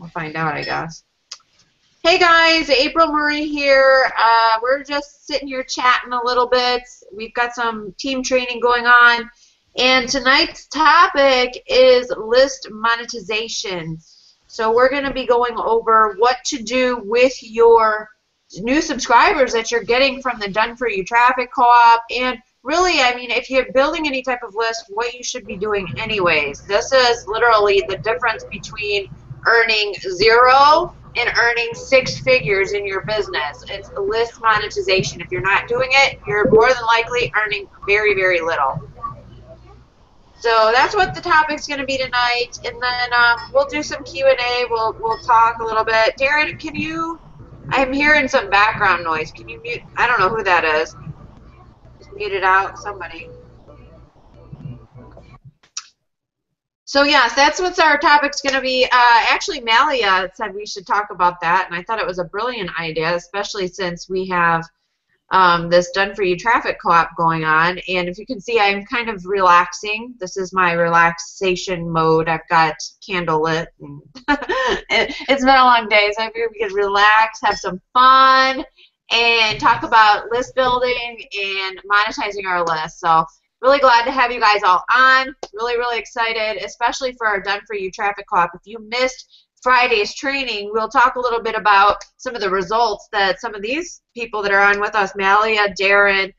We'll find out, I guess. Hey guys, April Murray here. We're just sitting here chatting a little bit. We've got some team training going on. And tonight's topic is list monetization. So we're going to be going over what to do with your new subscribers that you're getting from the Done For You Traffic Co-op, and really, I mean, if you're building any type of list, what you should be doing anyways. This is literally the difference between earning 0 and earning 6 figures in your business. It's list monetization. If you're not doing it, you're more than likely earning very, very little. So that's what the topic's going to be tonight, and then we'll do some Q&A. We'll talk a little bit. Darren, can you? I'm hearing some background noise. Can you mute? I don't know who that is. Just mute it out, somebody. So yes, that's what our topic's going to be. Actually, Malia said we should talk about that, and I thought it was a brilliant idea, especially since we have this Done For You Traffic Co-op going on. And if you can see, I'm kind of relaxing. This is my relaxation mode. I've got candle lit. And it's been a long day, so I figured we could relax, have some fun, and talk about list building and monetizing our list. So really glad to have you guys all on. Really, really excited, especially for our Done For You Traffic Co-op. If you missed Friday's training, we'll talk a little bit about some of the results that some of these people that are on with us, Malia, Darren,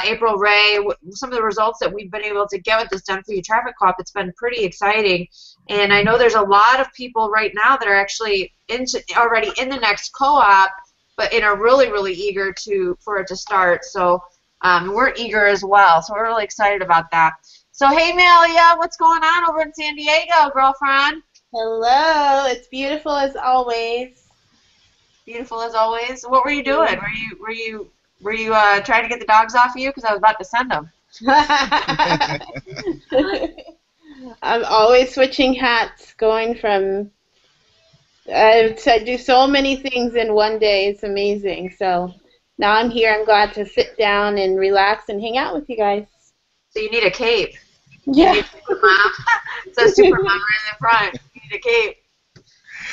April Ray, some of the results that we've been able to get with this Done For You Traffic Co-op. It's been pretty exciting, and I know there's a lot of people right now that are actually already in the next co-op, but are really, really eager for it to start. So we're eager as well, so we're really excited about that. So hey Malia, what's going on over in San Diego, girlfriend? Hello, it's beautiful as always. Beautiful as always. What were you doing? Were you trying to get the dogs off of you? Because I was about to send them. I'm always switching hats, going from. I do so many things in one day. It's amazing. So now I'm here. I'm glad to sit down and relax and hang out with you guys. So you need a cape. Yeah. You need Supermom. It says Supermom right in the front. You need a cape.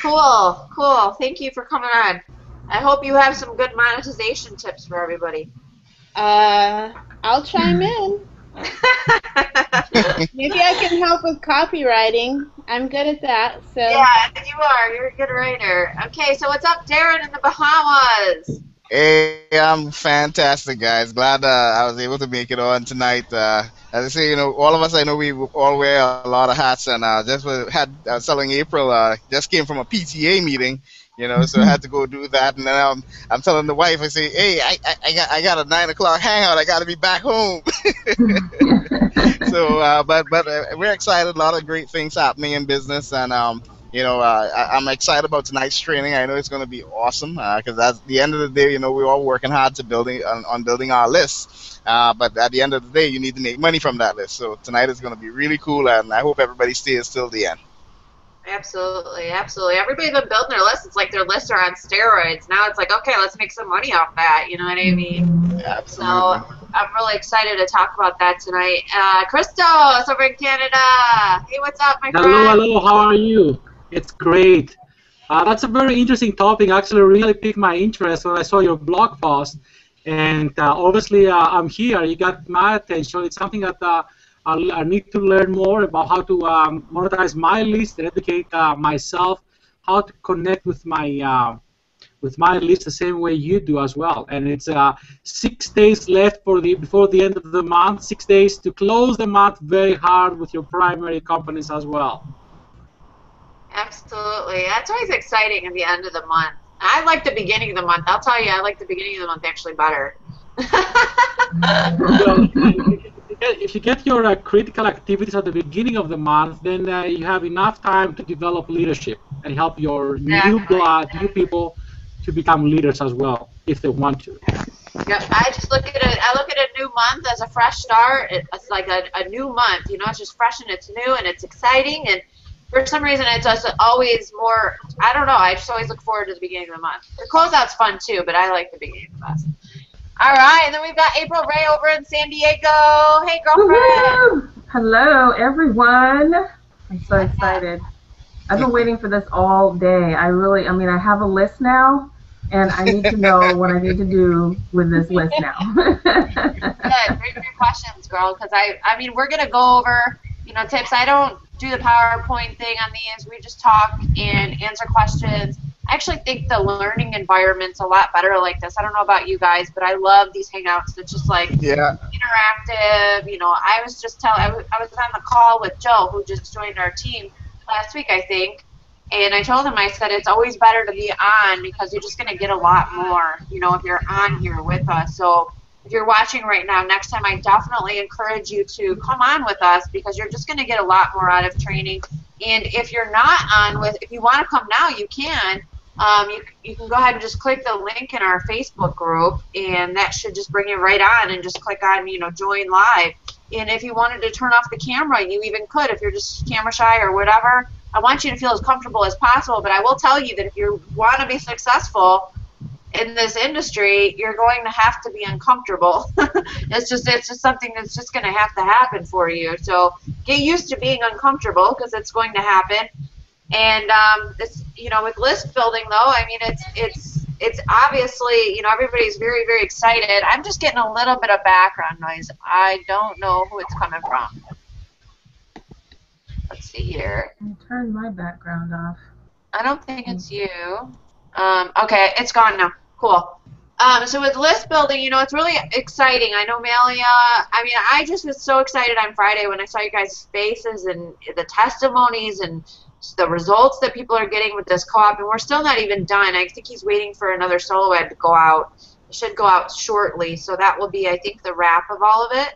Cool, cool. Thank you for coming on. I hope you have some good monetization tips for everybody. I'll chime in. Maybe I can help with copywriting. I'm good at that. So. Yeah, you are. You're a good writer. Okay, so what's up, Darren in the Bahamas? Hey, I'm fantastic, guys. Glad I was able to make it on tonight. As I say, you know, all of us, I know we all wear a lot of hats, and just telling April, just came from a PTA meeting, you know, so I had to go do that, and then I'm telling the wife, I say, hey, I got a 9 o'clock hangout, I got to be back home. So, but we're excited. A lot of great things happening in business, and you know, I'm excited about tonight's training. I know it's going to be awesome because at the end of the day, you know, we're all working hard to on building our lists. But at the end of the day, you need to make money from that list. So tonight is going to be really cool, and I hope everybody stays till the end. Absolutely, absolutely. Everybody's been building their lists. It's like their lists are on steroids. Now it's like, okay, let's make some money off that. You know what I mean? Yeah, absolutely. So I'm really excited to talk about that tonight. Christos over in Canada. Hey, what's up, my friend? Hello, how are you? It's great. That's a very interesting topic. Actually, really piqued my interest when I saw your blog post. And obviously, I'm here. You got my attention. It's something that I need to learn more about how to monetize my list and educate myself, how to connect with my list the same way you do as well. And it's 6 days left before the end of the month. 6 days to close the month very hard with your primary companies as well. Absolutely. That's always exciting at the end of the month. I like the beginning of the month. I'll tell you, I like the beginning of the month actually better. Well, if you get your critical activities at the beginning of the month, then you have enough time to develop leadership and help your new people to become leaders as well, if they want to. Yep, I look at a new month as a fresh start. It's like a new month, you know. It's just fresh and it's new and it's exciting, and for some reason it's just always more. I don't know. I just always look forward to the beginning of the month. The closeout's fun too, but I like the beginning the best. All right, and then we've got April Ray over in San Diego. Hey, girlfriend. Hello, everyone. I'm so excited. I've been waiting for this all day. I mean, I have a list now, and I need to know what I need to do with this list now. Good. Great questions, girl. Because I mean, we're gonna go over, tips. I don't do the PowerPoint thing on these. We just talk and answer questions. I actually think the learning environment's a lot better like this. I don't know about you guys, but I love these hangouts. It's just like Yeah. interactive. I was just I was on the call with Joe, who just joined our team last week, I think. And I told him, I said, it's always better to be on because you're just going to get a lot more, if you're on here with us. So if you're watching right now, next time I definitely encourage you to come on with us because you're just going to get a lot more out of training. And if you're not on if you want to come now, you can. You can go ahead and just click the link in our Facebook group, and that should just bring you right on, and just click on, join live. And if you wanted to turn off the camera, you even could if you're just camera shy or whatever. I want you to feel as comfortable as possible, but I will tell you that if you want to be successful in this industry, you're going to have to be uncomfortable. It's just something that's just going to have to happen for you. So get used to being uncomfortable because it's going to happen. And this, with list building though, I mean, it's obviously, everybody's very, very excited. I'm just getting a little bit of background noise. I don't know who it's coming from. Let's see here. I turned my background off. I don't think it's you. Okay, it's gone now. Cool. So with list building, it's really exciting. I know Malia, I mean, I just was so excited on Friday when I saw you guys' faces and the testimonies and the results that people are getting with this co-op, and we're still not even done. I think he's waiting for another solo ad to go out. It should go out shortly, so that will be, I think, the wrap of all of it.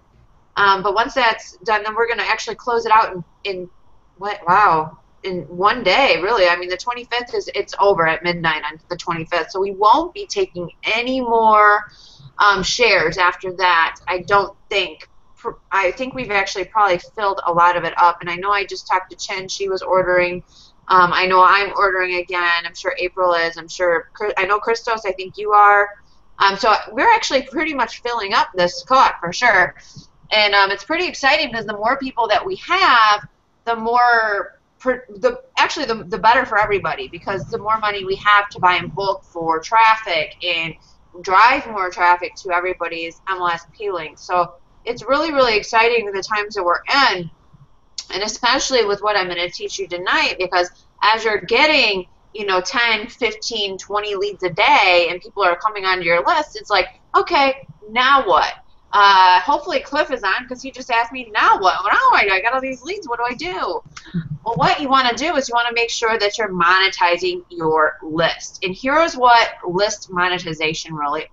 But once that's done, then we're going to actually close it out in one day, really. I mean, the 25th it's over at midnight on the 25th, so we won't be taking any more shares after that. I don't think. I think we've actually probably filled a lot of it up, and I know I just talked to Chen. She was ordering. I know I'm ordering again. I'm sure April is. I know Christos, I think you are. So we're actually pretty much filling up this co-op for sure, and it's pretty exciting because the more people that we have, the more the better for everybody, because the more money we have to buy in bulk for traffic and drive more traffic to everybody's MLS appealing. So it's really, really exciting the times that we're in, and especially with what I'm going to teach you tonight, because as you're getting 10, 15, 20 leads a day and people are coming onto your list, it's like, okay, now what? Hopefully Cliff is on, because he just asked me, now what? Well, now I got all these leads. What do I do? Well, what you want to do is you want to make sure that you're monetizing your list. And here's what list monetization really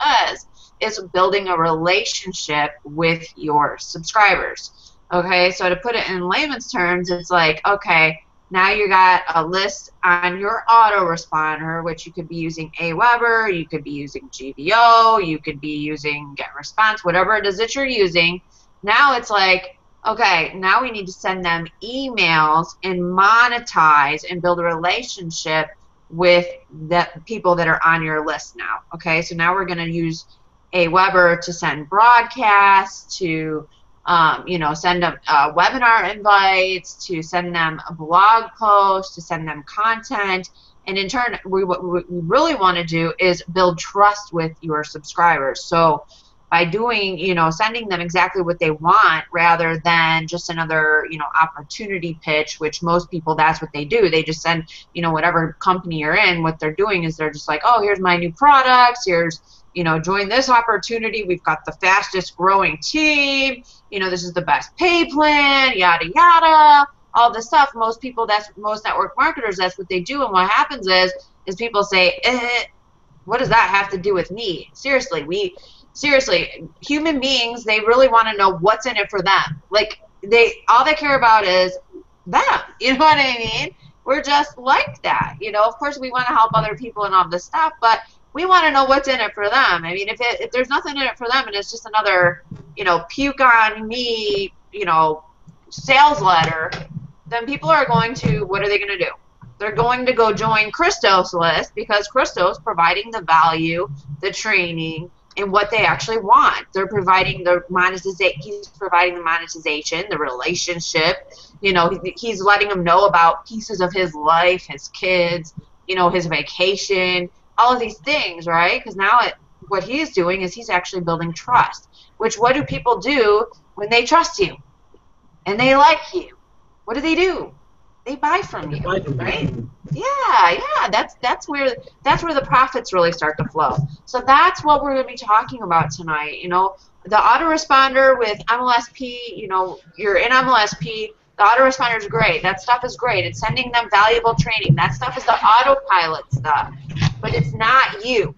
is building a relationship with your subscribers. Okay, so to put it in layman's terms, it's like, okay, now you got a list on your autoresponder, which you could be using Aweber, you could be using GVO, you could be using GetResponse, whatever it is that you're using. Now it's like, okay, now we need to send them emails and monetize and build a relationship with the people that are on your list now. Okay, so now we're going to use Aweber to send broadcasts, to send them webinar invites, to send them a blog post, to send them content. And in turn, what we really want to do is build trust with your subscribers. So by doing, sending them exactly what they want rather than just another, opportunity pitch, which most people, that's what they do. They just send, whatever company you're in, what they're doing is they're just like, oh, here's my new products, here's, join this opportunity, we've got the fastest growing team, this is the best pay plan, yada, yada, all this stuff. Most people, most network marketers, that's what they do. And what happens is people say, what does that have to do with me? Seriously, human beings, they really want to know what's in it for them. Like, all they care about is them. You know what I mean? We're just like that. Of course we want to help other people and all this stuff, but we want to know what's in it for them. I mean, if there's nothing in it for them and it's just another, puke on me, sales letter, then people are going to, what are they going to do? They're going to go join Christos' list, because Christos providing the value, the training, and what they actually want. They're providing the monetization. He's providing the monetization, the relationship. You know, he's letting them know about pieces of his life, his kids, you know, his vacation, all of these things, right? Because now what he's doing is he's actually building trust. Which, what do people do when they trust you and they like you? What do? They buy from you, right? Yeah. That's where the profits really start to flow. So that's what we're going to be talking about tonight. You know, the autoresponder with MLSP. You know, you're in MLSP. The autoresponder is great. That stuff is great. It's sending them valuable training. That stuff is the autopilot stuff, but it's not you.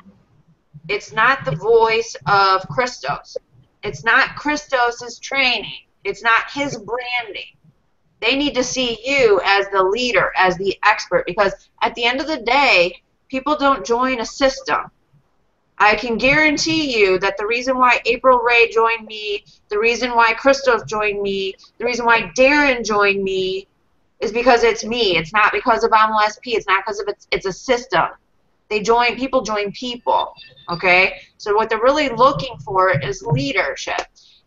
It's not the voice of Christos. It's not Christos's training. It's not his branding. They need to see you as the leader, as the expert, because at the end of the day, people don't join a system. I can guarantee you that the reason why April Ray joined me, the reason why Christoph joined me, the reason why Darren joined me is because it's me. It's not because of MLSP. It's not because of it's a system. People join people, okay? So what they're really looking for is leadership.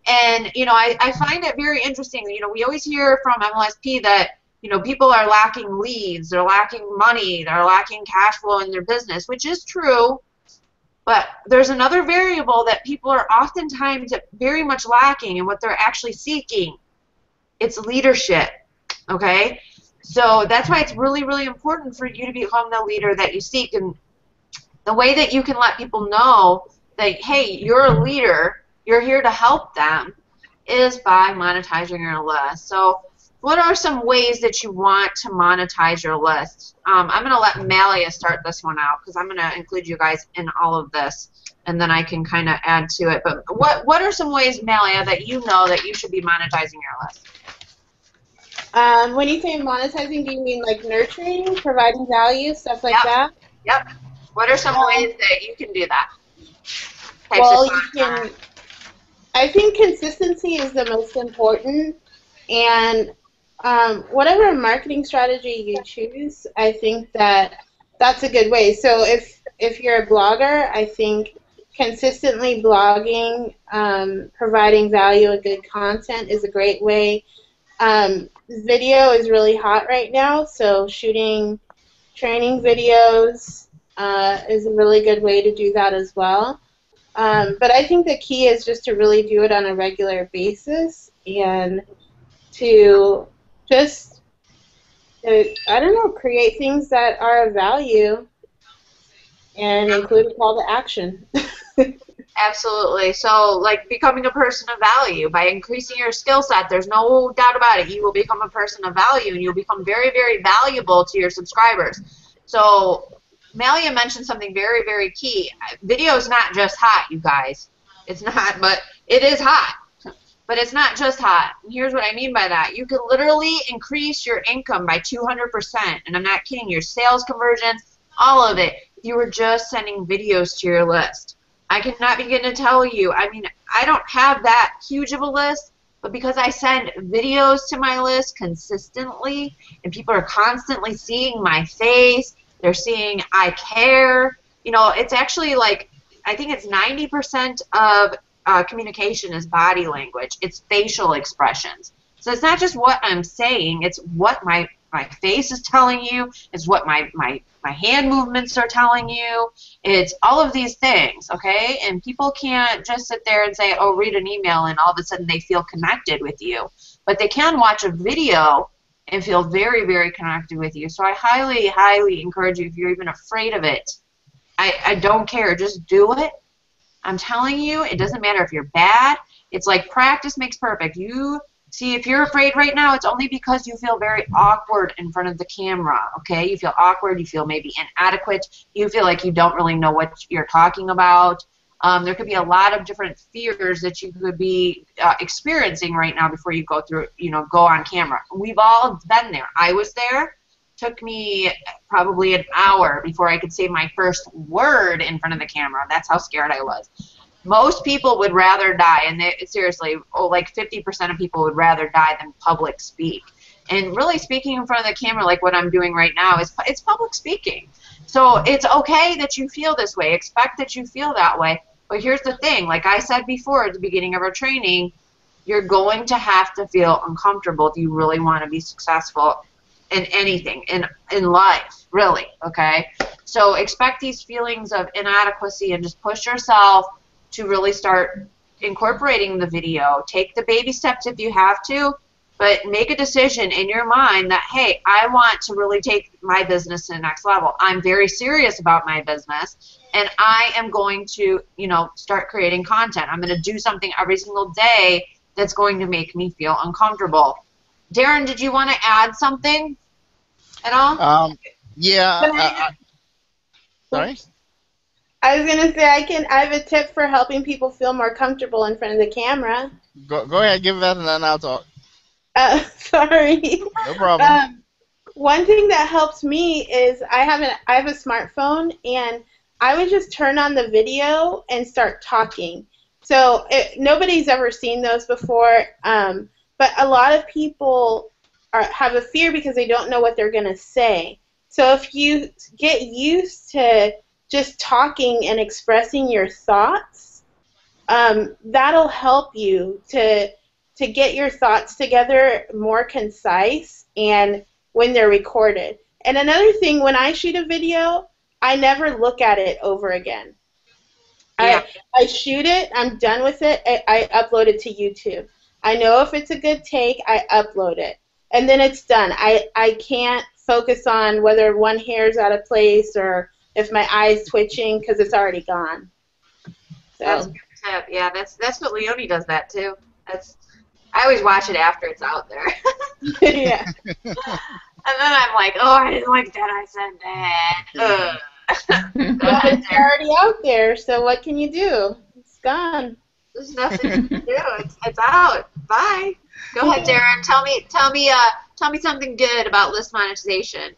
And, you know, I find it very interesting. You know, we always hear from MLSP that, you know, people are lacking leads, they're lacking money, they're lacking cash flow in their business, which is true. But there's another variable that people are oftentimes very much lacking in what they're actually seeking. It's leadership, okay? So that's why it's really, really important for you to become the leader that you seek. And the way that you can let people know that, hey, you're a leader, you're here to help them, is by monetizing your list. So what are some ways that you want to monetize your list? I'm going to let Malia start this one out because I'm going to include you guys in all of this, and then I can kind of add to it. But what are some ways, Malia, that you know that you should be monetizing your list? When you say monetizing, do you mean like nurturing, providing value, stuff like that? Yep. What are some ways that you can do that? Well, you can. I think consistency is the most important, and whatever marketing strategy you choose, I think that's a good way. So if you're a blogger, I think consistently blogging, providing value and good content is a great way. Video is really hot right now, so shooting training videos is a really good way to do that as well. But I think the key is just to really do it on a regular basis and to just, I don't know, create things that are of value and include a call to action. Absolutely. So, like, becoming a person of value by increasing your skill set, there's no doubt about it. You will become a person of value, and you'll become very, very valuable to your subscribers. So, Malia mentioned something very, very key. Video is not just hot, you guys. It's not, but it is hot. But it's not just hot. And here's what I mean by that. You could literally increase your income by 200%, and I'm not kidding, your sales conversions, all of it, if you were just sending videos to your list. I cannot begin to tell you. I mean, I don't have that huge of a list, but because I send videos to my list consistently, and people are constantly seeing my face, they're seeing I care. You know, it's actually like, I think it's 90% of communication is body language. It's facial expressions. So it's not just what I'm saying, it's what my face is telling you, it's what my hand movements are telling you, it's all of these things, okay? And people can't just sit there and say, oh, read an email, and all of a sudden they feel connected with you. But they can watch a video and feel very, very connected with you. So I highly, highly encourage you, if you're even afraid of it, I don't care, just do it. I'm telling you, it doesn't matter if you're bad. It's like practice makes perfect. You see, if you're afraid right now, it's only because you feel very awkward in front of the camera, okay? You feel awkward, you feel maybe inadequate, you feel like you don't really know what you're talking about. There could be a lot of different fears that you could be experiencing right now before you go through, go on camera. We've all been there. I was there. Took me probably an hour before I could say my first word in front of the camera. That's how scared I was. Most people would rather die, and seriously, like 50% of people would rather die than public speak. And really speaking in front of the camera like what I'm doing right now it's public speaking. So it's okay that you feel this way. Expect that you feel that way. But here's the thing, like I said before at the beginning of our training, you're going to have to feel uncomfortable if you really want to be successful in anything, in life, really, okay? So expect these feelings of inadequacy and just push yourself to really start incorporating the video. Take the baby steps if you have to, but make a decision in your mind that, hey, I want to really take my business to the next level. I'm very serious about my business, and I am going to, you know, start creating content. I'm going to do something every single day that's going to make me feel uncomfortable. Darren, did you want to add something at all? Yeah. Can I- Sorry. I was gonna say I have a tip for helping people feel more comfortable in front of the camera. Go ahead, give that, and then I'll talk. Sorry. No problem. One thing that helps me is I have a smartphone, and I would just turn on the video and start talking. So nobody's ever seen those before, but a lot of people have a fear because they don't know what they're going to say. So if you get used to just talking and expressing your thoughts, that'll help you to get your thoughts together more concise and when they're recorded. And another thing, when I shoot a video, I never look at it over again. Yeah. I shoot it, I'm done with it, I upload it to YouTube. I know if it's a good take, I upload it. And then it's done. I can't focus on whether one hair's out of place or if my eye's twitching because it's already gone. That's a So. good tip. Yeah, that's what Leonie does that too. I always watch it after it's out there. Yeah. And then I'm like, oh, I didn't like that. I said that. Well, it's already out there, so what can you do? It's gone. There's nothing you can do. It's out. Bye. Go ahead, Darren. Tell me something good about list monetization.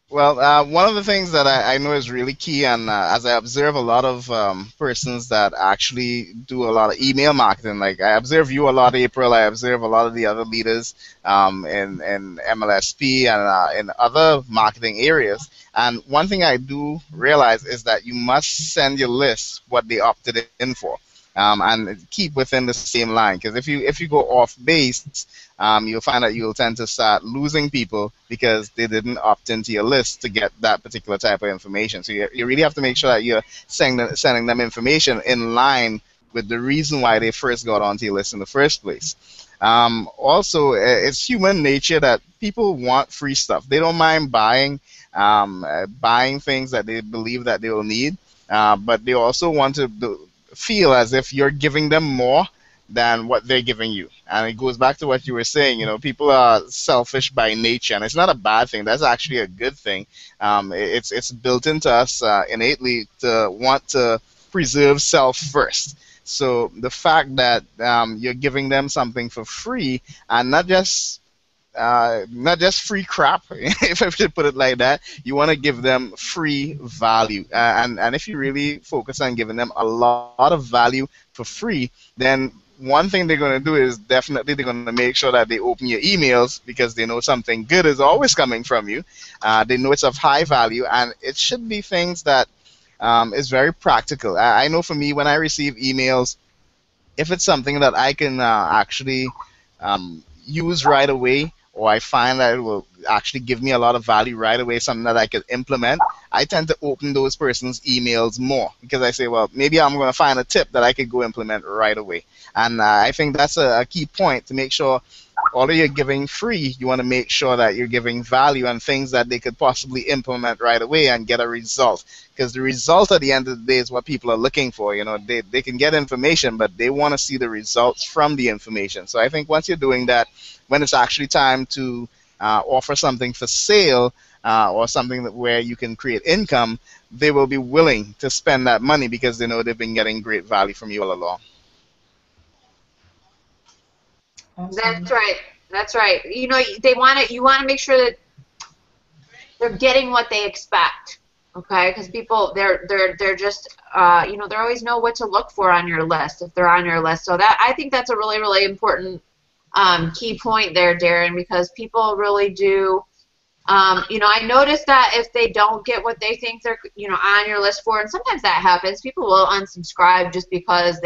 Well, one of the things that I know is really key, and as I observe a lot of persons that actually do a lot of email marketing, like I observe you a lot, April, I observe a lot of the other leaders in MLSP and in other marketing areas. And one thing I do realize is that you must send your list what they opted in for. And keep within the same line, because if you go off base, you'll find that you'll tend to start losing people because they didn't opt into your list to get that particular type of information. So you really have to make sure that you're sending them information in line with the reason why they first got onto your list in the first place. Also, it's human nature that people want free stuff. They don't mind buying things that they believe that they will need, but they also want to feel as if you're giving them more than what they're giving you. And it goes back to what you were saying, people are selfish by nature, and it's not a bad thing. That's actually a good thing. It's built into us innately to want to preserve self first. So the fact that you're giving them something for free, and not just free crap, if I should put it like that. You want to give them free value, and if you really focus on giving them a lot of value for free, then one thing they're going to do is definitely they're going to make sure that they open your emails because they know something good is always coming from you. They know it's of high value, and it should be things that is very practical. I know for me, when I receive emails, if it's something that I can actually use right away, or I find that it will actually give me a lot of value right away, something that I could implement, I tend to open those persons' emails more because I say, well, maybe I'm going to find a tip that I could go implement right away. And I think that's a key point to make sure, although you're giving free, you want to make sure that you're giving value and things that they could possibly implement right away and get a result. Because the result at the end of the day is what people are looking for. They can get information, but they want to see the results from the information. So I think once you're doing that, when it's actually time to offer something for sale or something where you can create income, they will be willing to spend that money because they know they've been getting great value from you all along. That's right. That's right. You want to make sure that they're getting what they expect. Okay, because people they're just they always know what to look for on your list if they're on your list. So that I think that's a really, really important key point there, Darren, because people really do You know, I noticed that if they don't get what they think they're, you know, on your list for, and sometimes that happens, people will unsubscribe just because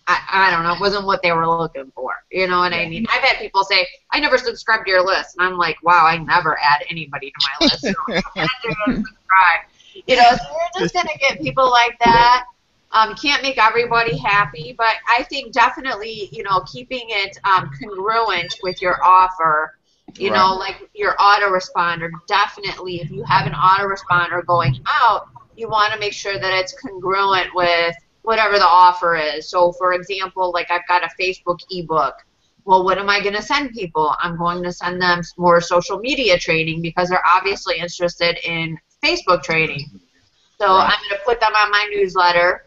I don't know, it wasn't what they were looking for. You know what I mean? I've had people say, I never subscribed to your list. And I'm like, wow, I never add anybody to my list. So I had to unsubscribe. You know, so you're just going to get people like that. You can't make everybody happy, but I think definitely, you know, keeping it congruent with your offer, you know, like your autoresponder, definitely, if you have an autoresponder going out, you want to make sure that it's congruent with whatever the offer is. So, for example, like I've got a Facebook ebook. Well, what am I going to send people? I'm going to send them more social media training because they're obviously interested in Facebook training. So I'm going to put them on my newsletter.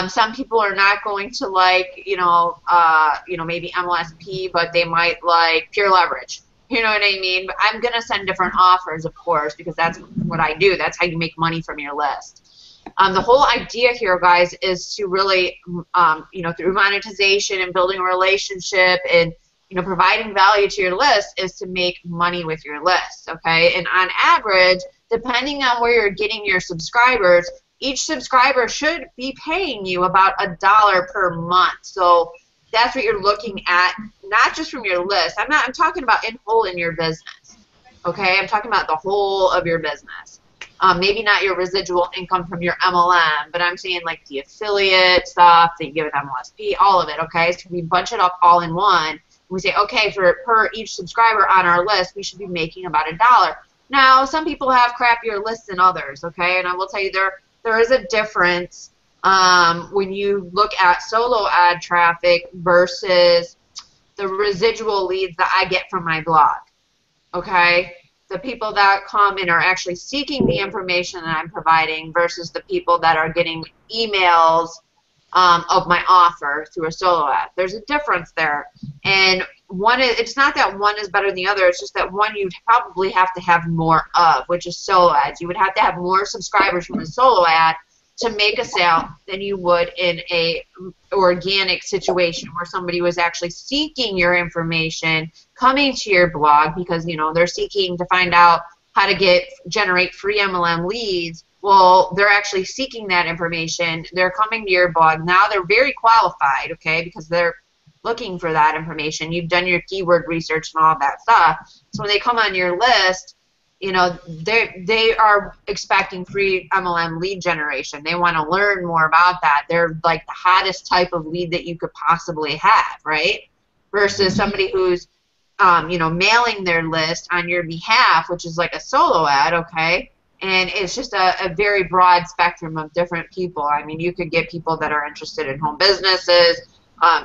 Some people are not going to like, maybe MLSP, but they might like Pure Leverage. You know what I mean? But I'm going to send different offers, of course, because that's what I do. That's how you make money from your list. The whole idea here, guys, is to really, through monetization and building a relationship and, providing value to your list is to make money with your list, okay? And on average, depending on where you're getting your subscribers, each subscriber should be paying you about $1 per month. So that's what you're looking at, not just from your list. I'm talking about in whole in your business, okay? I'm talking about the whole of your business. Maybe not your residual income from your MLM, but I'm saying like the affiliate stuff that you give with MLSP, all of it, okay? So we bunch it up all in one. We say, okay, per each subscriber on our list, we should be making about $1. Now, some people have crappier lists than others, okay? And I will tell you there is a difference when you look at solo ad traffic versus the residual leads that I get from my blog, okay? The people that come and are actually seeking the information that I'm providing versus the people that are getting emails of my offer through a solo ad. There's a difference there. And it's not that one is better than the other, it's just that one you'd probably have to have more of, which is solo ads. You would have to have more subscribers from a solo ad to make a sale than you would in a organic situation where somebody was actually seeking your information, coming to your blog because, they're seeking to find out how to generate free MLM leads. Well, they're actually seeking that information. They're coming to your blog. Now they're very qualified, okay, because they're looking for that information. You've done your keyword research and all that stuff. So when they come on your list, they are expecting free MLM lead generation. They want to learn more about that. They're like the hottest type of lead that you could possibly have, right? Versus somebody who's, mailing their list on your behalf, which is like a solo ad, okay? And it's just a very broad spectrum of different people. I mean, you could get people that are interested in home businesses,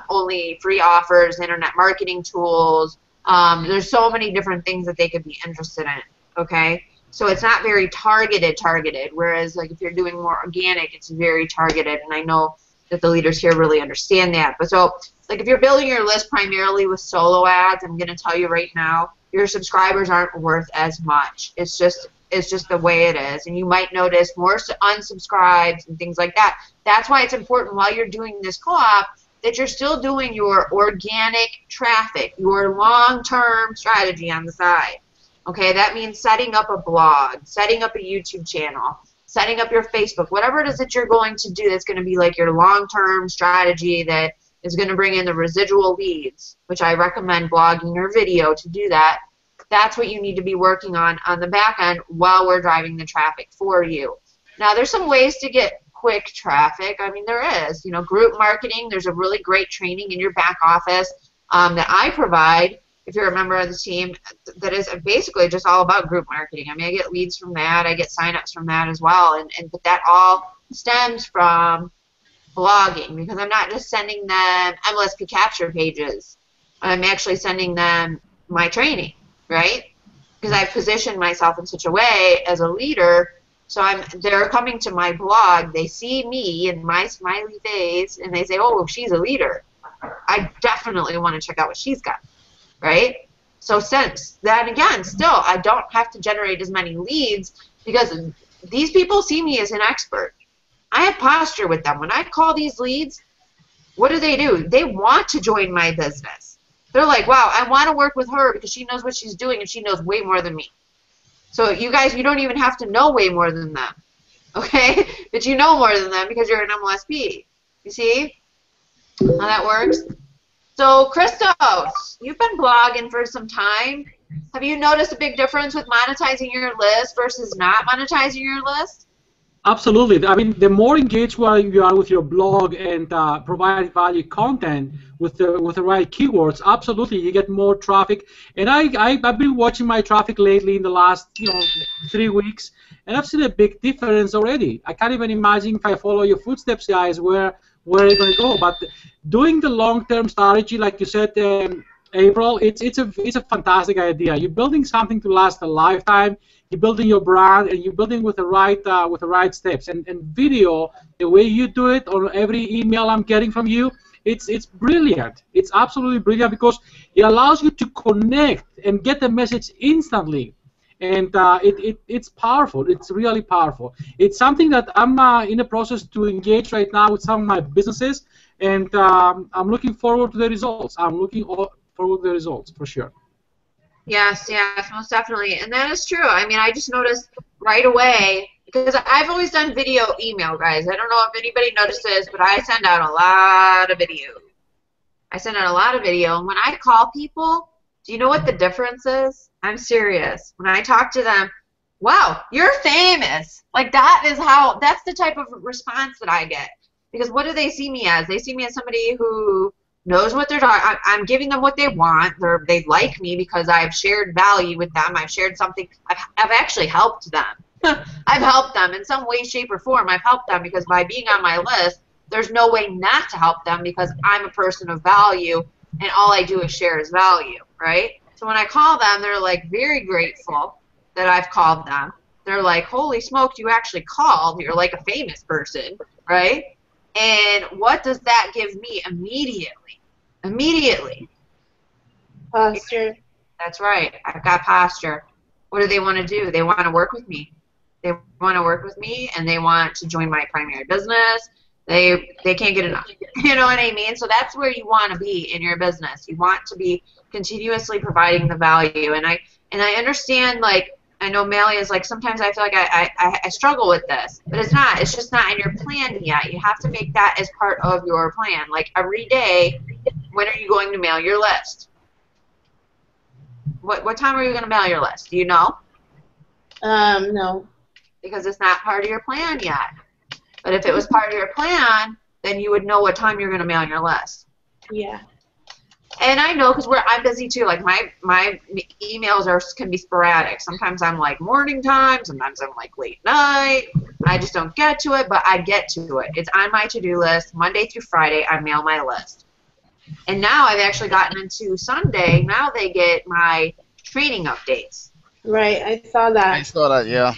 only free offers, internet marketing tools. There's so many different things that they could be interested in. Okay, so it's not very targeted, whereas like if you're doing more organic, it's very targeted, and I know that the leaders here really understand that. But so like if you're building your list primarily with solo ads, I'm going to tell you right now, your subscribers aren't worth as much. It's just the way it is, and you might notice more unsubscribes and things like that. That's why it's important while you're doing this co-op that you're still doing your organic traffic, your long-term strategy on the side. Okay, that means setting up a blog, setting up a YouTube channel, setting up your Facebook, whatever it is that you're going to do that's going to be like your long-term strategy that is going to bring in the residual leads, which I recommend blogging or video to do that. That's what you need to be working on the back end while we're driving the traffic for you. Now, there's some ways to get quick traffic. I mean, there is. Group marketing, there's a really great training in your back office that I provide. If you're a member of the team, that is basically just all about group marketing. I mean, I get leads from that. I get signups from that as well. But that all stems from blogging because I'm not just sending them MLSP capture pages. I'm actually sending them my training, right? Because I've positioned myself in such a way as a leader. So they're coming to my blog. They see me in my smiley face, and they say, oh, she's a leader. I definitely want to check out what she's got. Right? So since then, again, still, I don't have to generate as many leads because these people see me as an expert. I have posture with them. When I call these leads, what do? They want to join my business. They're like, wow, I want to work with her because she knows what she's doing and she knows way more than me. So you guys, you don't even have to know way more than them, okay? But you know more than them because you're an MLSP. You see how that works? So Christos, you've been blogging for some time. Have you noticed a big difference with monetizing your list versus not monetizing your list? Absolutely. I mean, the more engaged you are with your blog and provide value content with the right keywords, absolutely, you get more traffic. And I've been watching my traffic lately in the last 3 weeks, and I've seen a big difference already. I can't even imagine if I follow your footsteps, guys, where you're going to go. But doing the long-term strategy, like you said, April, it's a fantastic idea. You're building something to last a lifetime. You're building your brand, and you're building with the right steps. And video, the way you do it, on every email I'm getting from you, it's brilliant. It's absolutely brilliant because it allows you to connect and get the message instantly. And it's powerful. It's really powerful. It's something that I'm in the process to engage right now with some of my businesses, and I'm looking forward to the results. I'm looking forward to the results for sure. Yes, yes, most definitely. And that is true. I mean, I just noticed right away, because I've always done video email, guys. I don't know if anybody notices, but I send out a lot of video. I send out a lot of video. And when I call people, do you know what the difference is? I'm serious. When I talk to them, wow, you're famous. Like that's the type of response that I get. Because what do they see me as? They see me as somebody who knows what they're talking. I'm giving them what they want. They like me because I've shared value with them. I've shared something. I've actually helped them. I've helped them in some way, shape, or form. I've helped them because by being on my list, there's no way not to help them because I'm a person of value and all I do is share is value, right? So when I call them, they're like very grateful that I've called them. They're like, holy smokes, you actually called. You're like a famous person, right? And what does that give me immediately? Immediately. Posture. That's right. I've got posture. What do they want to do? They want to work with me. They want to work with me, and they want to join my primary business. They can't get enough. You know what I mean? So that's where you want to be in your business. You want to be continuously providing the value. And I understand, like, I know Malia is like, sometimes I feel like I struggle with this, but it's not. It's just not in your plan yet. You have to make that as part of your plan. Like every day, when are you going to mail your list? What time are you going to mail your list? Do you know? No. Because it's not part of your plan yet. But if it was part of your plan, then you would know what time you're going to mail your list. Yeah. And I know because I'm busy too. Like my emails can be sporadic. Sometimes I'm like morning time. Sometimes I'm like late night. I just don't get to it, but I get to it. It's on my to-do list. Monday through Friday, I mail my list. And now I've actually gotten into Sunday. Now they get my training updates. Right. I saw that. I saw that, yeah.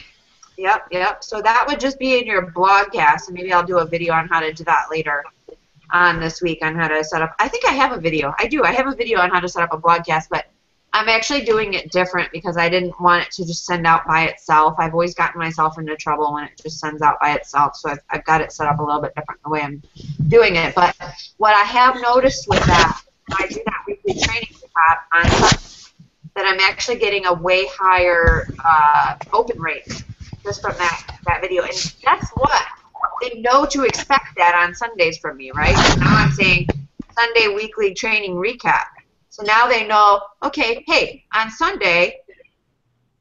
Yep. So that would just be in your blogcast, and maybe I'll do a video on how to do that later on this week on how to set up. I think I have a video. I do. I have a video on how to set up a blogcast, but I'm actually doing it different because I didn't want it to just send out by itself. I've always gotten myself into trouble when it just sends out by itself, so I've got it set up a little bit different the way I'm doing it. But what I have noticed with that, I do that weekly training on Sunday, that I'm actually getting a way higher open rate just from that video. And guess what? They know to expect that on Sundays from me, right? So now I'm saying Sunday weekly training recap. So now they know, okay, hey, on Sunday,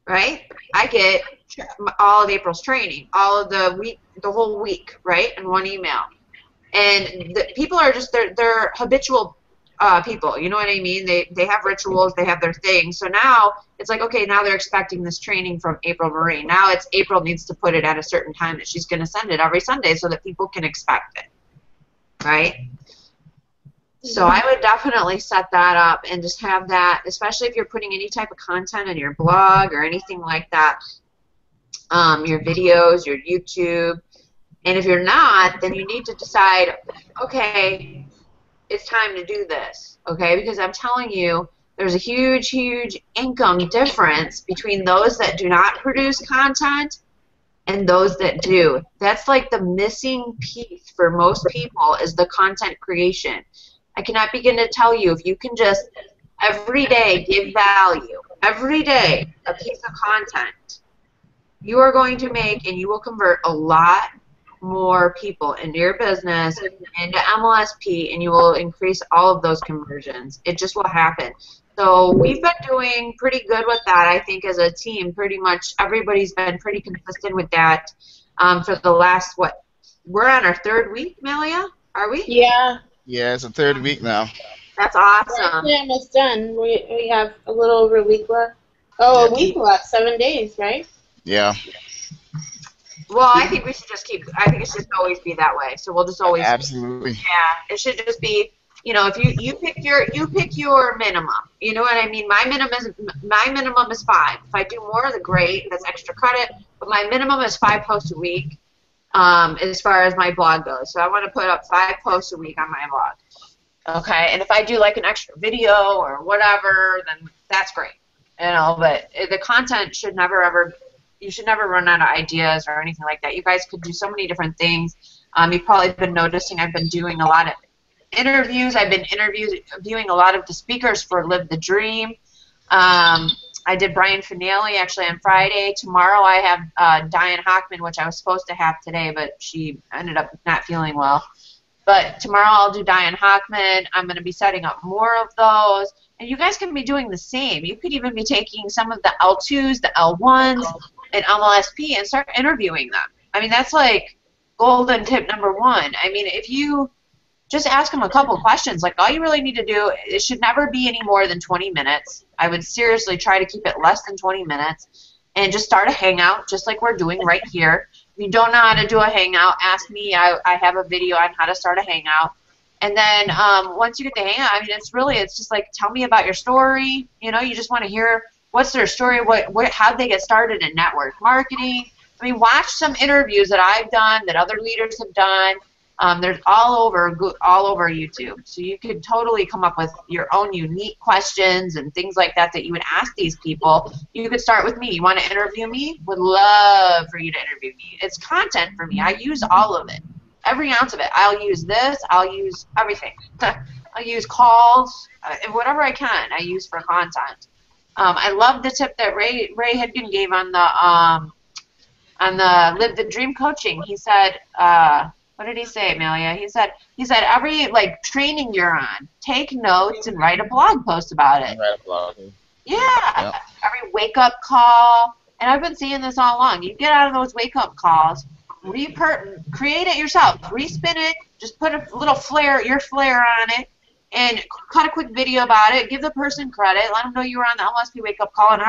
right, I get all of April's training, all of the whole week, right, in one email. And the people are just, they're habitual people, you know what I mean? They have rituals, they have their things. So now it's like, okay, now they're expecting this training from April Marie. Now it's April needs to put it at a certain time that she's going to send it every Sunday so that people can expect it, right? So I would definitely set that up and just have that, especially if you're putting any type of content in your blog or anything like that, your videos, your YouTube. And if you're not, then you need to decide, okay, it's time to do this, okay? Because I'm telling you, there's a huge, huge income difference between those that do not produce content and those that do. That's like the missing piece for most people is the content creation. I cannot begin to tell you, if you can just every day give value, every day a piece of content, you are going to make and you will convert a lot more people into your business, into MLSP, and you will increase all of those conversions. It just will happen. So we've been doing pretty good with that, I think, as a team. Pretty much everybody's been pretty consistent with that for the last, what, we're on our third week, Melia? Are we? Yeah, Yeah, it's the third week now. That's we're awesome. actually almost done. We have a little over a week left. Oh, Yeah, a week left, 7 days, right? yeah, Well, I think we should just keep. I think it should always be that way. So we'll just always. absolutely. Yeah, it should just be. If you pick your minimum. You know what I mean? My minimum is 5. If I do more, the great. That's extra credit. But my minimum is 5 posts a week. As far as my blog goes, so I want to put up 5 posts a week on my blog. Okay, and if I do like an extra video or whatever, then that's great. But the content should never ever. You should never run out of ideas or anything like that. You guys could do so many different things. You've probably been noticing I've been doing a lot of interviews. I've been interviewing a lot of the speakers for Live the Dream. I did Brian Finale actually on Friday. Tomorrow I have Diane Hockman, which I was supposed to have today, but she ended up not feeling well. But tomorrow I'll do Diane Hockman. I'm going to be setting up more of those. And you guys can be doing the same. You could even be taking some of the L2s, the L1s, and MLSP and start interviewing them. I mean, that's like golden tip number 1. I mean, if you just ask them a couple questions, like all you really need to do, it should never be any more than 20 minutes. I would seriously try to keep it less than 20 minutes and just start a hangout just like we're doing right here. If you don't know how to do a hangout, ask me. I have a video on how to start a hangout. And then once you get the hangout, I mean, it's just like, tell me about your story. You just want to hear what's their story, how'd they get started in network marketing. I mean, watch some interviews that I've done, that other leaders have done. There's all over YouTube. So you could totally come up with your own unique questions and things like that you would ask these people. You could start with me. You want to interview me? Would love for you to interview me. It's content for me. I use all of it. Every ounce of it. I'll use this. I'll use everything. I'll use calls. Whatever I can, I use for content. I love the tip that Ray Hidkin gave on the Live the Dream coaching. He said, what did he say, Amelia? He said every training you're on, take notes and write a blog post about it. Write a blog. Yeah. Yep. Every wake up call, and I've been seeing this all along. You get out of those wake up calls, create it yourself, respin it, just put a little your flair on it, and cut a quick video about it. Give the person credit. Let them know you were on the MLSP wake up call and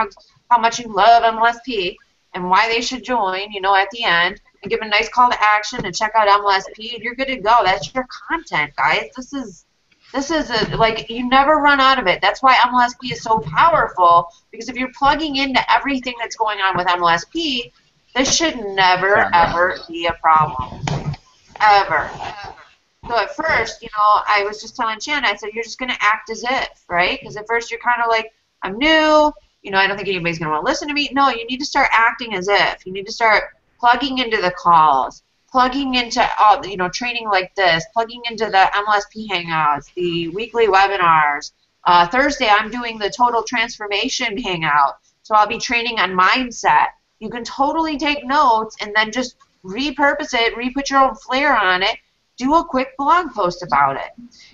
how much you love MLSP and why they should join. At the end, and give a nice call to action and check out MLSP, and you're good to go. That's your content, guys. This is you never run out of it. That's why MLSP is so powerful, because if you're plugging into everything that's going on with MLSP, this should never, ever be a problem. Ever. So at first, I was just telling Shannon, I said, you're just going to act as if, right? Because at first you're kind of like, I'm new, I don't think anybody's going to want to listen to me. No, you need to start acting as if. You need to start plugging into the calls, plugging into all, training like this, plugging into the MLSP Hangouts, the weekly webinars. Thursday, I'm doing the Total Transformation Hangout, so I'll be training on mindset. You can totally take notes and then just repurpose it, re-put your own flair on it, do a quick blog post about it.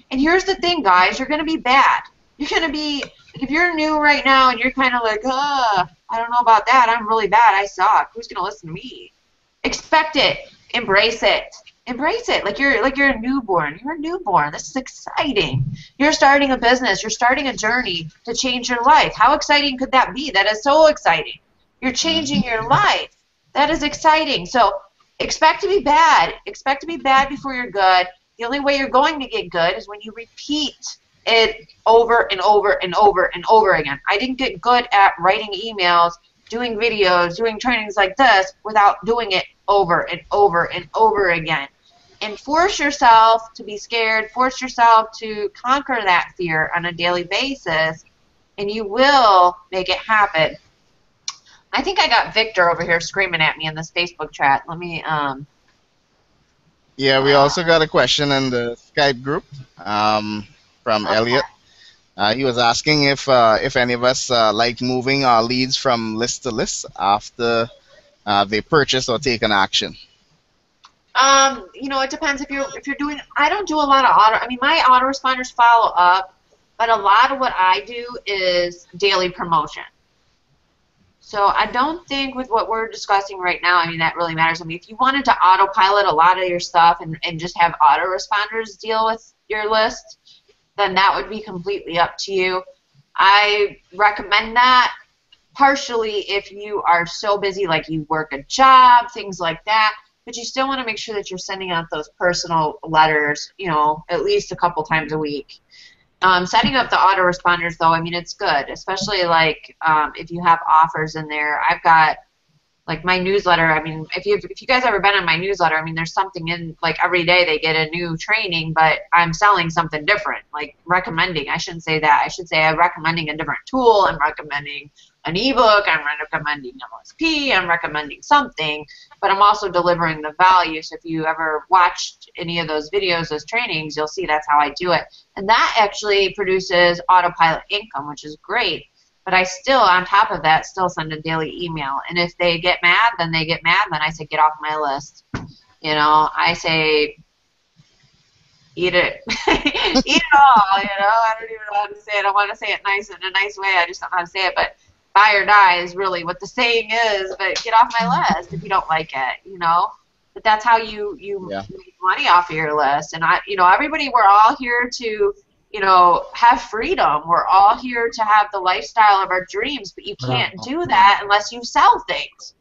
And here's the thing, guys, you're going to be bad. You're going to be, if you're new right now and you're kind of like, I don't know about that, I'm really bad, I suck, who's going to listen to me? Expect it. Embrace it. Embrace it like you're a newborn. You're a newborn. This is exciting. You're starting a business. You're starting a journey to change your life. How exciting could that be? That is so exciting. You're changing your life. That is exciting. So expect to be bad. Expect to be bad before you're good. The only way you're going to get good is when you repeat it over and over and over and over again. I didn't get good at writing emails, doing videos, doing trainings like this without doing it over and over and over again. And force yourself to be scared, force yourself to conquer that fear on a daily basis, and you will make it happen. I think I got Victor over here screaming at me in this Facebook chat. Let me, Yeah, we also got a question in the Skype group from Elliot. He was asking if any of us like moving our leads from list to list after they purchase or take an action? You know, it depends if you're doing. I don't do a lot of auto. I mean, my autoresponders follow up, but a lot of what I do is daily promotion. So I don't think with what we're discussing right now, I mean, that really matters. I mean, if you wanted to autopilot a lot of your stuff and just have autoresponders deal with your list, then that would be completely up to you. I recommend that partially if you are so busy, like you work a job, things like that, but you still want to make sure that you're sending out those personal letters, you know, at least a couple times a week. Setting up the autoresponders, though, I mean, it's good, especially like if you have offers in there. I've got like my newsletter. I mean, if you guys ever been on my newsletter, I mean, there's something in like every day they get a new training, but I'm selling something different, like recommending. I shouldn't say that. I should say I'm recommending a different tool. I'm recommending an ebook. I'm recommending MSP. I'm recommending something, but I'm also delivering the value. So if you ever watched any of those videos, those trainings, you'll see that's how I do it. And that actually produces autopilot income, which is great. But I still, on top of that, still send a daily email. And if they get mad, then they get mad. Then I say, get off my list. You know, I say, eat it. Eat it all, you know. I don't even know how to say it. I want to say it nice in a nice way. I just don't know how to say it. But buy or die is really what the saying is. But get off my list if you don't like it, you know. But that's how you make money off of your list. And, you know, everybody, we're all here to – you know, have freedom. We're all here to have the lifestyle of our dreams, but you can't do that unless you sell things.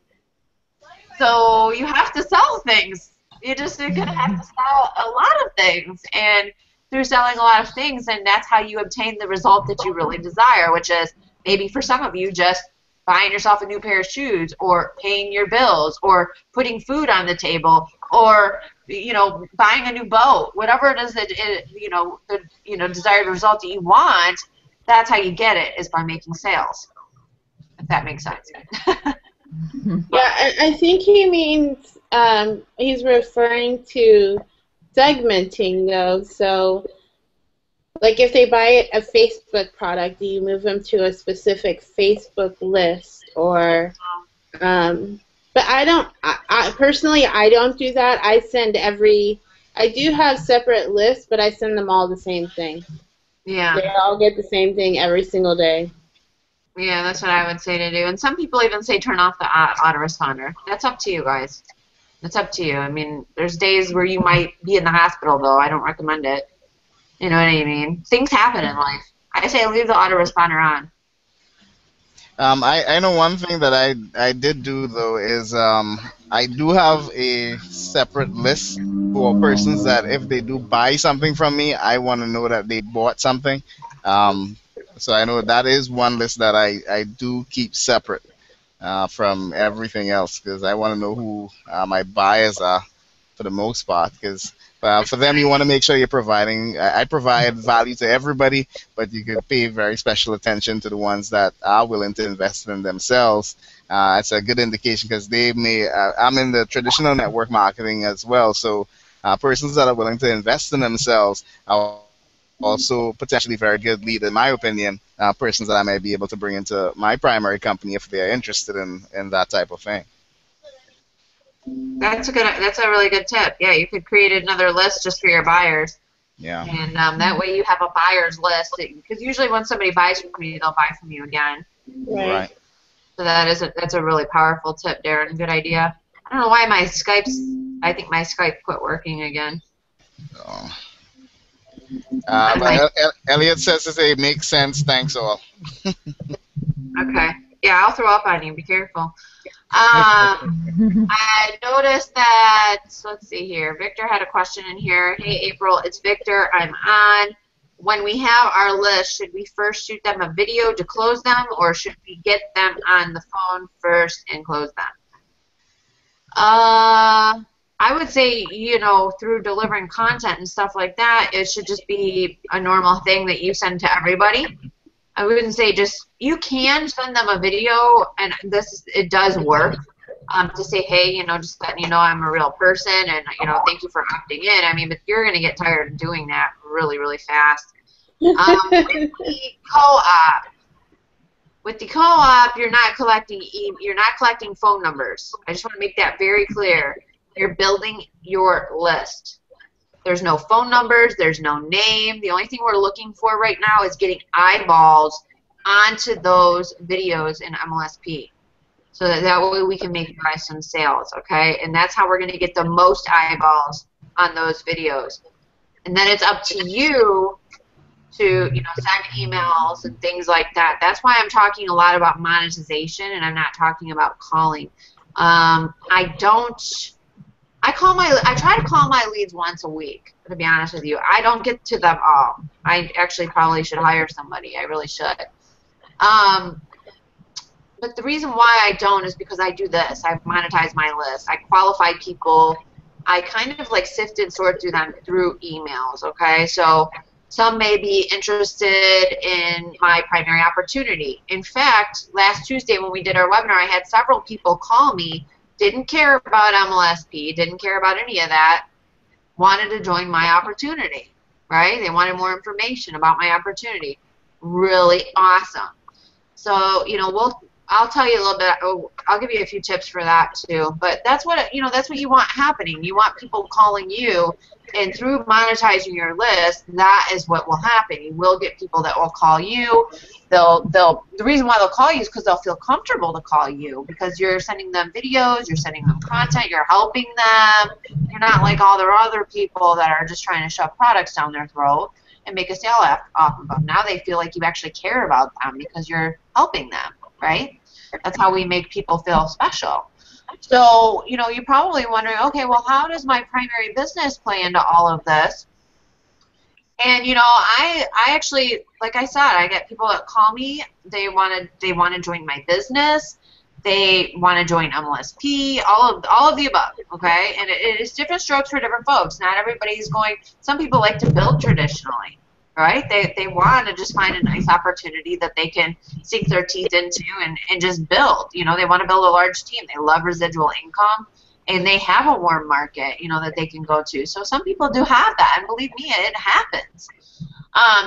So you have to sell things. You're going to have to sell a lot of things. And through selling a lot of things, and that's how you obtain the result that you really desire, which is maybe for some of you just buying yourself a new pair of shoes or paying your bills or putting food on the table or you know, buying a new boat, whatever it is that the desired result that you want, that's how you get it, is by making sales. If that makes sense. Yeah, I think he means he's referring to segmenting though. So, like if they buy a Facebook product, do you move them to a specific Facebook list or? But I don't, I personally, I don't do that. I do have separate lists, but I send them all the same thing. Yeah. They all get the same thing every single day. Yeah, that's what I would say to do. And some people even say turn off the autoresponder. That's up to you guys. It's up to you. I mean, there's days where you might be in the hospital, though. I don't recommend it. You know what I mean? Things happen in life. I say leave the autoresponder on. I know one thing that I did do though is I do have a separate list for persons that if they do buy something from me, I want to know that they bought something. So I know that is one list that I do keep separate from everything else because I want to know who my buyers are for the most part because for them, you want to make sure you're providing. I provide value to everybody, but you could pay very special attention to the ones that are willing to invest in themselves. It's a good indication because they may. I'm in the traditional network marketing as well, so persons that are willing to invest in themselves are also potentially very good lead, in my opinion. Persons that I may be able to bring into my primary company if they are interested in that type of thing. That's a really good tip. Yeah, you could create another list just for your buyers. Yeah. And that way you have a buyer's list because usually when somebody buys from you, they'll buy from you again. Right. So that's a really powerful tip, Darren. Good idea. I don't know why I think my Skype quit working again. Oh. But Elliot says it makes sense. Thanks all. Okay. Yeah, I'll throw up on you. Be careful. I noticed that, so let's see here. Victor had a question in here. Hey, April, it's Victor. I'm on. When we have our list, should we first shoot them a video to close them, or should we get them on the phone first and close them? I would say, you know, through delivering content and stuff like that, it should just be a normal thing that you send to everybody. I wouldn't say you can send them a video, and it does work, to say, hey, you know, just letting you know I'm a real person, and, you know, thank you for opting in. I mean, but you're going to get tired of doing that really, really fast. With the co-op, With the co-op, you're not collecting phone numbers. I just want to make that very clear. You're building your list. There's no phone numbers. There's no name. The only thing we're looking for right now is getting eyeballs onto those videos in MLSP, so that way we can make you guys some sales, okay? And that's how we're going to get the most eyeballs on those videos. And then it's up to you to send emails and things like that. That's why I'm talking a lot about monetization, and I'm not talking about calling. I try to call my leads once a week, to be honest with you. I don't get to them all. I actually probably should hire somebody. I really should. But the reason why I don't is because I do this. I monetize my list. I qualify people. I kind of like sift and sort through them through emails, okay? So some may be interested in my primary opportunity. In fact, last Tuesday when we did our webinar, I had several people call me, didn't care about MLSP, didn't care about any of that, wanted to join my opportunity, right? They wanted more information about my opportunity. Really awesome. So, I'll tell you a little bit. I'll give you a few tips for that too. But that's what that's what you want happening. You want people calling you, and through monetizing your list, that is what will happen. You will get people that will call you. The reason why they'll call you is because they'll feel comfortable to call you, because you're sending them videos, you're sending them content, you're helping them. You're not like all their other people that are just trying to shove products down their throat and make a sale off of them. Now they feel like you actually care about them because you're helping them, right? That's how we make people feel special. So, you're probably wondering, okay, well, how does my primary business play into all of this? And, I actually, like I said, I get people that call me. They want to join my business. They want to join MLSP, all of the above, okay? And it is different strokes for different folks. Not everybody's going. Some people like to build traditionally, right? They want to just find a nice opportunity that they can sink their teeth into and just build. They want to build a large team. They love residual income, and they have a warm market, that they can go to. So some people do have that, and believe me, it happens.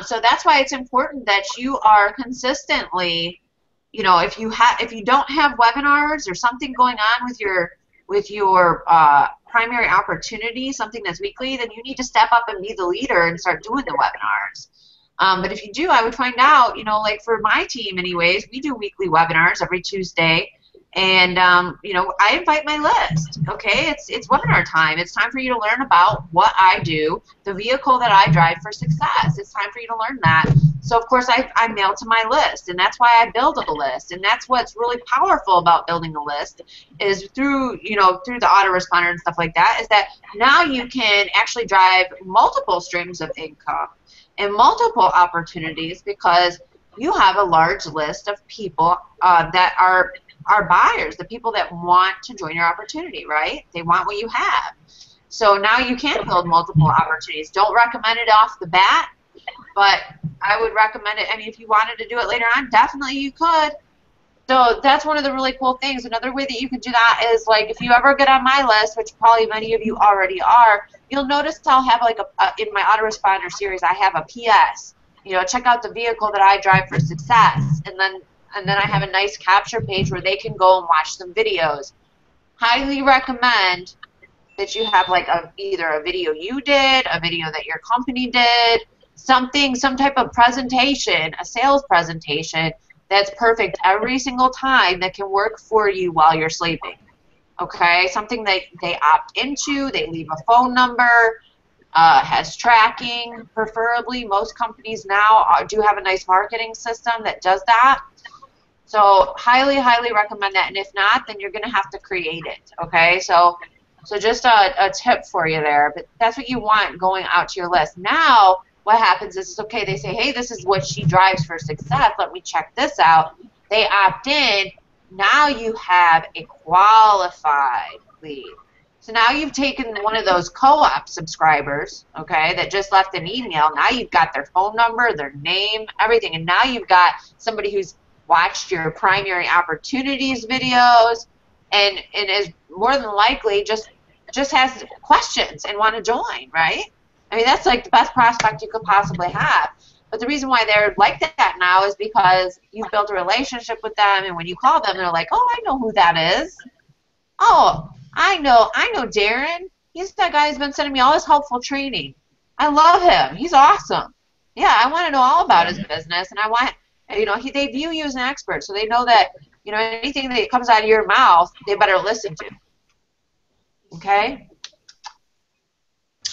So that's why it's important that you are consistently, if you don't have webinars or something going on with your primary opportunity, something that's weekly, then you need to step up and be the leader and start doing the webinars. But if you do, I would find out, like for my team anyways, we do weekly webinars every Tuesday. And, I invite my list, okay? It's webinar time. It's time for you to learn about what I do, the vehicle that I drive for success. It's time for you to learn that. So, of course, I mail to my list, and that's why I build a list. And that's what's really powerful about building a list is through the autoresponder and stuff like that, is that now you can actually drive multiple streams of income and multiple opportunities because you have a large list of people that are buyers, the people that want to join your opportunity, right? They want what you have. So now you can build multiple opportunities. Don't recommend it off the bat, but I would recommend it. I mean, if you wanted to do it later on, definitely you could. So that's one of the really cool things. Another way that you could do that is, like, if you ever get on my list, which probably many of you already are, you'll notice I'll have, like, in my autoresponder series, I have a PS. Check out the vehicle that I drive for success. And then I have a nice capture page where they can go and watch some videos. Highly recommend that you have like either a video you did, a video that your company did, some type of presentation, a sales presentation that's perfect every single time that can work for you while you're sleeping. Okay? Something that they opt into, they leave a phone number, has tracking, preferably. Most companies now do have a nice marketing system that does that. So highly, highly recommend that. And if not, then you're going to have to create it, okay? So just a tip for you there. But that's what you want going out to your list. Now, what happens is, okay, they say, hey, this is what she drives for success. Let me check this out. They opt in. Now you have a qualified lead. So now you've taken one of those co-op subscribers, okay, that just left an email. Now you've got their phone number, their name, everything. And now you've got somebody who's watched your primary opportunities videos and is more than likely just has questions and want to join, right? I mean, that's like the best prospect you could possibly have. But the reason why they're like that now is because you've built a relationship with them, and when you call them, they're like, oh, I know who that is. Oh, I know Darren. He's that guy who's been sending me all this helpful training. I love him. He's awesome. Yeah, I want to know all about his business, and I want, they view you as an expert, so they know that, anything that comes out of your mouth, they better listen to. Okay?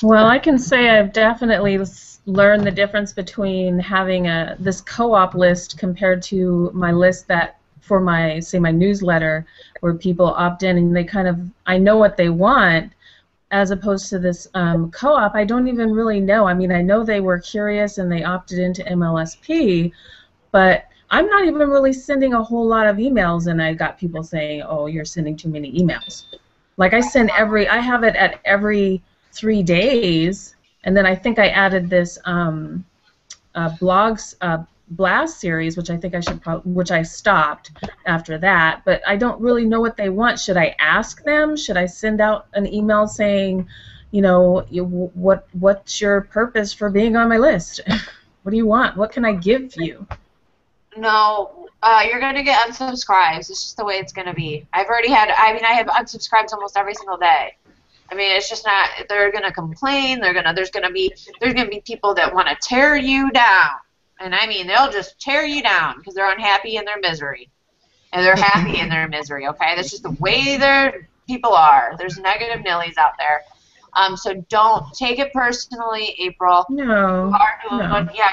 Well, I can say I've definitely learned the difference between having this co-op list compared to my list that for my newsletter, where people opt in and I know what they want, as opposed to this co-op. I don't even really know. I mean, I know they were curious and they opted into MLSP, but I'm not even really sending a whole lot of emails, and I got people saying, oh, you're sending too many emails. Like I have it at every 3 days, and then I think I added this blast series, which I think which I stopped after that. But I don't really know what they want. Should I ask them? Should I send out an email saying, what's your purpose for being on my list? What do you want? What can I give you? No, you're going to get unsubscribes. It's just the way it's going to be. I have unsubscribes almost every single day. I mean, it's just not. They're gonna complain. There's gonna be people that want to tear you down, and I mean, they'll just tear you down because they're unhappy in their misery, and they're happy in their misery. Okay, that's just the way their people are. There's negative Nillies out there, so don't take it personally, April. No. Yeah,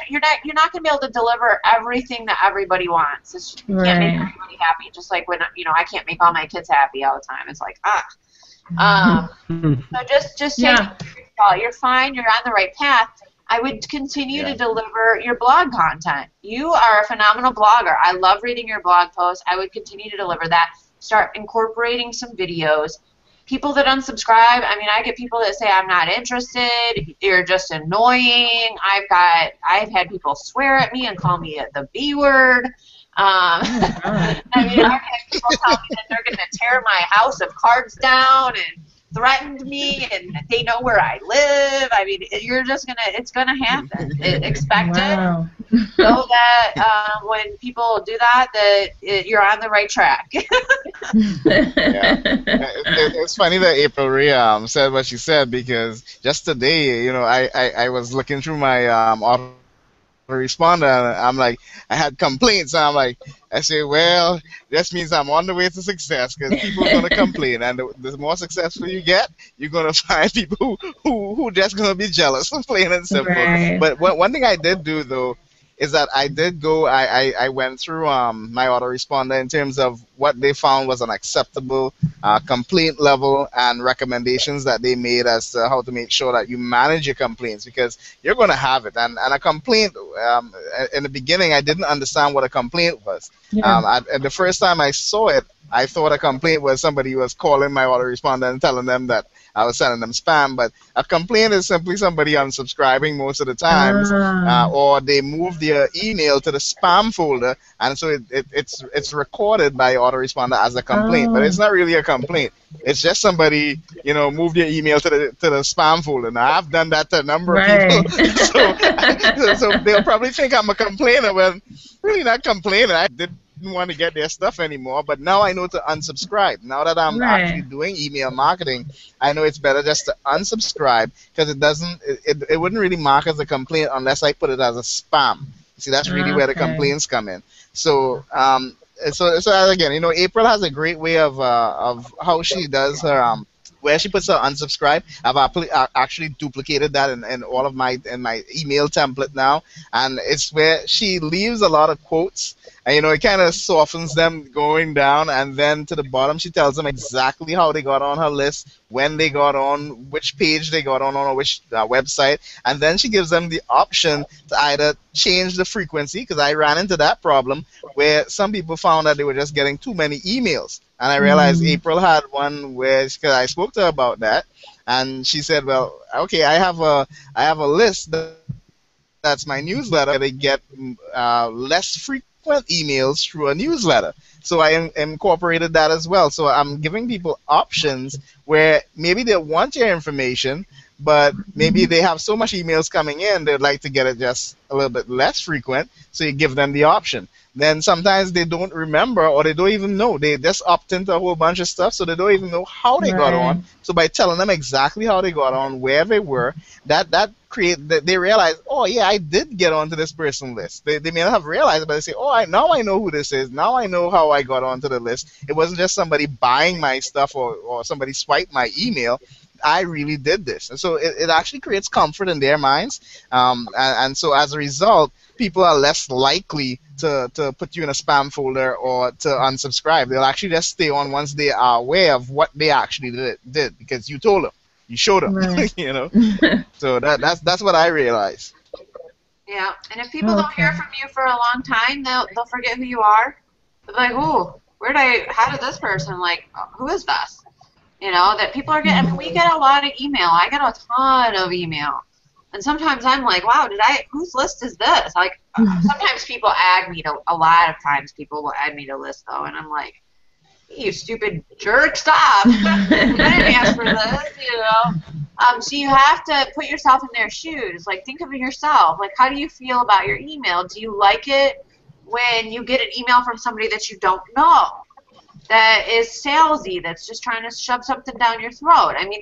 you're not gonna be able to deliver everything that everybody wants. It's just, you can't make everybody happy. Just like when I can't make all my kids happy all the time. It's like so just take it. You're fine. You're on the right path. I would continue to deliver your blog content. You are a phenomenal blogger. I love reading your blog posts. I would continue to deliver that. Start incorporating some videos. People that unsubscribe, I mean, I get people that say I'm not interested. You're just annoying. I've had people swear at me and call me the B word. I mean, I've had people tell me that they're going to tear my house of cards down and threatened me, and they know where I live. I mean, it's gonna happen. Expect it. Know that when people do that you're on the right track. It's funny that April Ray said what she said, because just today, I was looking through my autoresponder, and I'm like, I had complaints, and I say, well, this means I'm on the way to success, because people are going to complain, and the more successful you get, you're going to find people who just going to be jealous, plain and simple. Right. But one thing I did do, though, is that I went through my autoresponder in terms of what they found was an acceptable complaint level and recommendations that they made as to how to make sure that you manage your complaints, because you're going to have it. And a complaint, in the beginning, I didn't understand what a complaint was. And the first time I saw it, I thought a complaint was somebody who was calling my autoresponder and telling them that I was sending them spam. But a complaint is simply somebody unsubscribing most of the times, or they move their email to the spam folder, and so it's recorded by autoresponder as a complaint. But it's not really a complaint. It's just somebody, moved their email to the spam folder. Now, I've done that to a number of people, so they'll probably think I'm a complainer. Well, really not complaining. I didn't want to get their stuff anymore, but now I know to unsubscribe. Now that I'm actually doing email marketing, I know it's better just to unsubscribe, because it wouldn't really mark as a complaint unless I put it as a spam. See, that's really where the complaints come in. So so again, April has a great way of how she does her where she puts her unsubscribe. I've actually duplicated that in all of my email template now, and it's where she leaves a lot of quotes. And it kind of softens them going down, and then to the bottom she tells them exactly how they got on her list, when they got on, which page they got on, or which website, and then she gives them the option to either change the frequency, because I ran into that problem where some people found that they were just getting too many emails, and I realized April had one where, because I spoke to her about that, and she said, well, okay, I have a list that's my newsletter. They get less frequent emails through a newsletter. So I incorporated that as well. So I'm giving people options where maybe they want your information, but maybe they have so much emails coming in, they'd like to get it just a little bit less frequent, so you give them the option. Then sometimes they don't remember or they don't even know. They just opt into a whole bunch of stuff, so they don't even know how they got Right. on. So by telling them exactly how they got on, where they were, that create that they realize, oh yeah, I did get onto this person list. They may not have realized, but they say, oh, now I know who this is. Now I know how I got onto the list. It wasn't just somebody buying my stuff or somebody swiped my email. I really did this. And so it actually creates comfort in their minds. And so as a result, people are less likely to put you in a spam folder or to unsubscribe. They'll actually just stay on once they are aware of what they actually did because you told them. You showed them. Right. You know? So that's what I realized. Yeah, and if people don't hear Okay. from you for a long time, they'll forget who you are. They're like, "Ooh, how did this person, like, who is this?" You know, that people are getting, I mean, we get a lot of email. I get a ton of email. And sometimes I'm like, wow, whose list is this? Like, sometimes people add me to, a lot of times people will add me to lists, though, and I'm like, you stupid jerk, stop. I didn't ask for this, you know. So you have to put yourself in their shoes. Like, think of it yourself. Like, how do you feel about your email? Do you like it when you get an email from somebody that you don't know, that is salesy, that's just trying to shove something down your throat? I mean,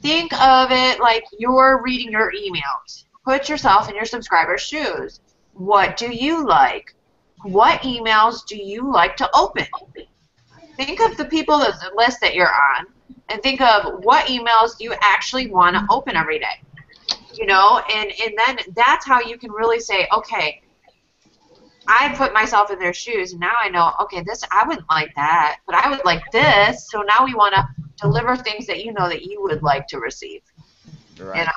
think of it like you're reading your emails. Put yourself in your subscriber's shoes. What do you like? What emails do you like to open? Think of the people, the list that you're on, and think of what emails do you actually want to open every day. You know, and then that's how you can really say, okay, I put myself in their shoes, and now I know, okay, this, I wouldn't like that, but I would like this, so now we want to deliver things that you know that you would like to receive, Right. you know,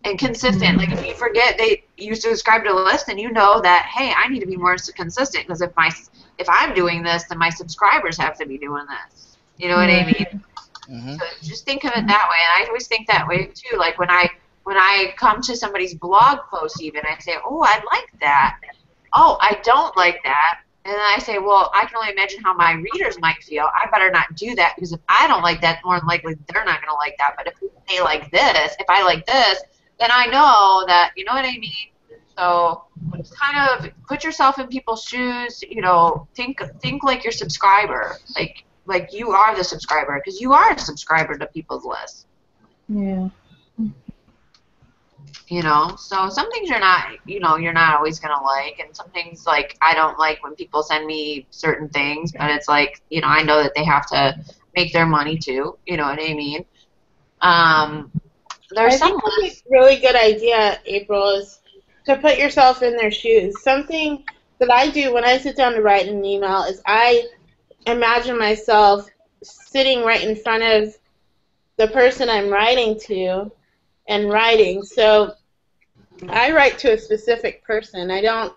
and consistent. Like, if you forget you subscribe to a list, and you know that, hey, I need to be more consistent, because if I'm doing this, then my subscribers have to be doing this. You know what I mean? Mm-hmm. So just think of it that way, and I always think that way too. Like, when I come to somebody's blog post, even, I say, oh, I like that. Oh, I don't like that. And then I say, well, I can only imagine how my readers might feel. I better not do that, because if I don't like that, more than likely they're not going to like that. But if they like this, if I like this, then I know that, you know what I mean? So just kind of put yourself in people's shoes, you know, think like your subscriber. Like you are the subscriber, because you are a subscriber to people's lists. Yeah. You know, so some things you're not always going to like, and some things, like, I don't like when people send me certain things, but it's like, you know, I know that they have to make their money too, you know what I mean? There's I think that's a really good idea, April, is to put yourself in their shoes. Something that I do when I sit down to write an email is I imagine myself sitting right in front of the person I'm writing to and writing. So I write to a specific person. I don't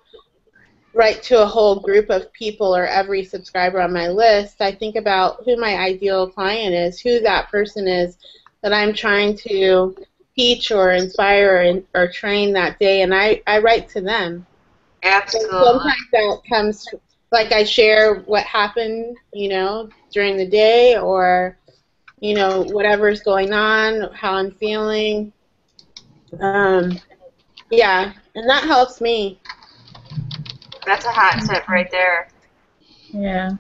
write to a whole group of people or every subscriber on my list. I think about who my ideal client is, who that person is that I'm trying to teach or inspire or train that day, and I write to them. absolutely. So sometimes that comes, like, I share what happened, you know, during the day, or, you know, whatever's going on, how I'm feeling. Yeah, and that helps me. That's a hot tip right there. Yeah.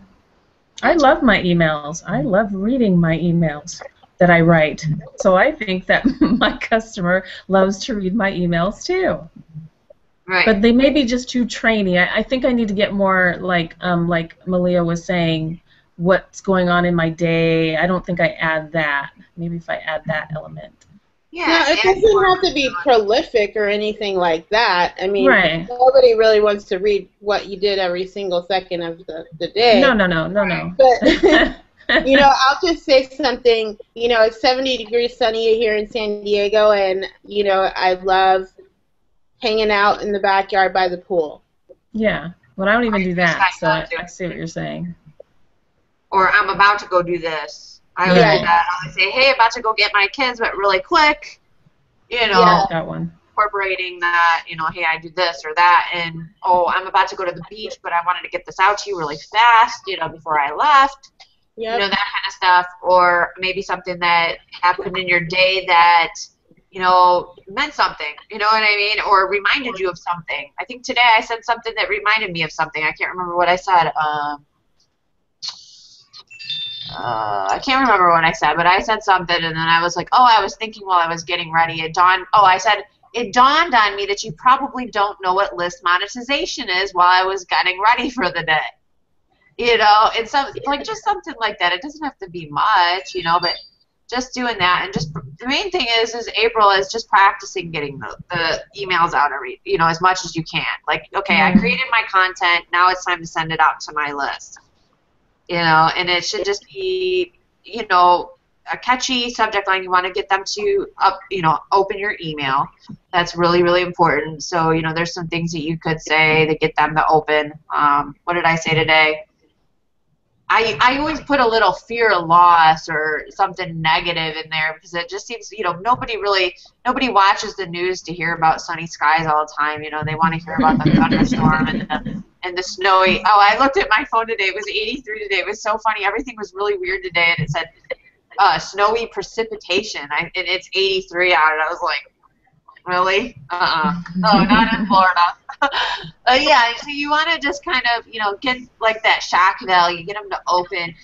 I love my emails. I love reading my emails that I write. So I think that my customer loves to read my emails too. Right. But they may be just too trainy. I think I need to get more like Malia was saying, what's going on in my day. I don't think I add that. Maybe if I add that element. Yeah. No, it doesn't have to be prolific or anything like that. I mean, Right. nobody really wants to read what you did every single second of the day. No. But, you know, I'll just say something. You know, it's 70 degrees sunny here in San Diego, and, you know, I love hanging out in the backyard by the pool. Yeah. Well, I don't even do that, so I see what you're saying. Or I'm about to go do this. I always do that. I always say, hey, about to go get my kids, but really quick. You know, Yeah. That one. incorporating that, you know, hey, I do this or that, and, oh, I'm about to go to the beach, but I wanted to get this out to you really fast, you know, before I left. Yep. You know, that kind of stuff. Or maybe something that happened in your day that meant something, you know what I mean, or reminded you of something. I think today I said something that reminded me of something. I can't remember what I said. I can't remember what I said, but I said something, and then I was like, oh, I was thinking while I was getting ready. I said, it dawned on me that you probably don't know what list monetization is while I was getting ready for the day. It's like just something like that. It doesn't have to be much, but just doing that, and just the main thing is April is just practicing getting the emails out as much as you can. Like, okay, I created my content, now it's time to send it out to my list. And it should just be, a catchy subject line. You want to get them to open your email. That's really, really important. So, there's some things that you could say to get them to open. What did I say today? I always put a little fear of loss or something negative in there, because it just seems, nobody watches the news to hear about sunny skies all the time. They want to hear about the thunderstorm and the snowy. Oh, I looked at my phone today. It was 83 today. It was so funny. Everything was really weird today, and it said snowy precipitation, and it's 83 out, and I was like, really? No, not in Florida. Yeah, so you want to just kind of, get like that shock value, get them to open.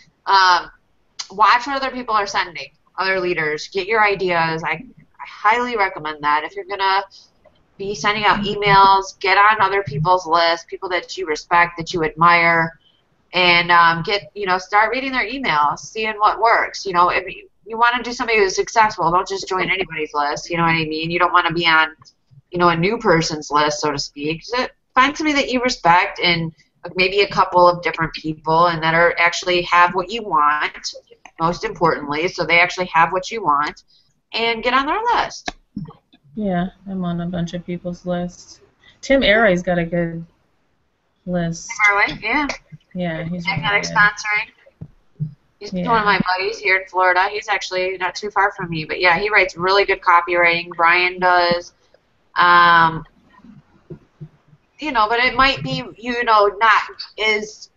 Watch what other people are sending, other leaders. Get your ideas. I highly recommend that. If you're going to be sending out emails, get on other people's lists, people that you respect, that you admire, and start reading their emails, seeing what works. If you want to do somebody who's successful, don't just join anybody's list. You know what I mean? You don't want to be on, a new person's list, so to speak. Find somebody that you respect, and maybe a couple of different people, and that actually have what you want, most importantly, so they actually have what you want, and get on their list. Yeah, I'm on a bunch of people's lists. Tim Aray's got a good list. Yeah. Yeah, he's magnetic sponsoring. He's one of my buddies here in Florida. He's actually not too far from me, but yeah, he writes really good copywriting. Brian does. But it might be, not as,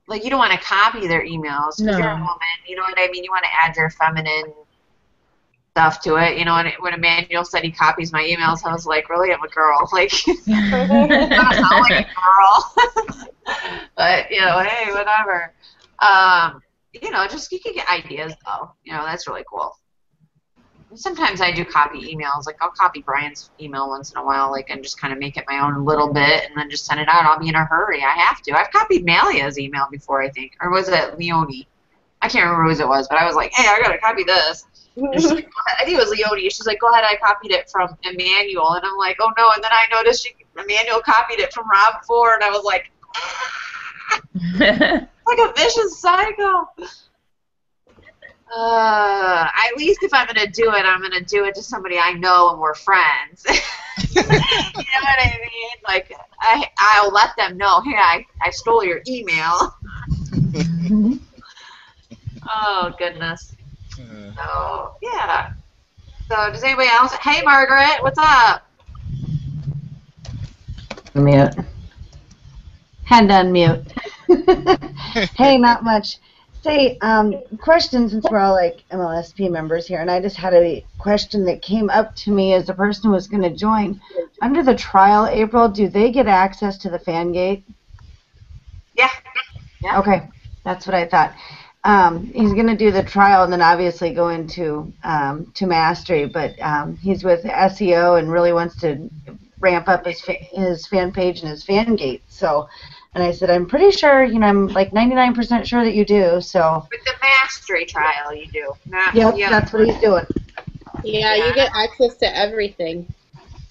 like, you don't want to copy their emails because you're a woman. You know what I mean? You want to add your feminine stuff to it. And when Emmanuel said he copies my emails, I was like, really? I'm a girl. Like, I don't sound like a girl. But, hey, whatever. You can get ideas, though. That's really cool. Sometimes I do copy emails. Like, I'll copy Brian's email once in a while, like, and just kind of make it my own a little bit, and then just send it out. I'll be in a hurry. I have to. I've copied Malia's email before, I think. Or was it Leonie? I can't remember whose it was, but I was like, hey, I got to copy this. And she's like, I think it was Leonie. She's like, go ahead, I copied it from Emmanuel. And I'm like, oh, no. And then I noticed Emmanuel copied it from Rob Ford, and I was like, like a vicious psycho. At least if I'm going to do it, I'm going to do it to somebody I know and we're friends. You know what I mean? Like, I'll let them know, hey, I stole your email. Oh, goodness. So, yeah. So, does anybody else? Hey, Margaret, what's up? Mute. Had to unmute. Hey, not much. Say, question, since we're all like MLSP members here, and I just had a question that came up to me as a person who was going to join. Under the trial, April, do they get access to the fan gate? Yeah. Okay, that's what I thought. He's going to do the trial and then obviously go into to mastery, but he's with SEO and really wants to ramp up his fan page and his fan gate. So. And I said, I'm pretty sure, I'm like 99% sure that you do, so. With the mastery trial, you do. Yep, that's what he's doing. Yeah, you get access to everything.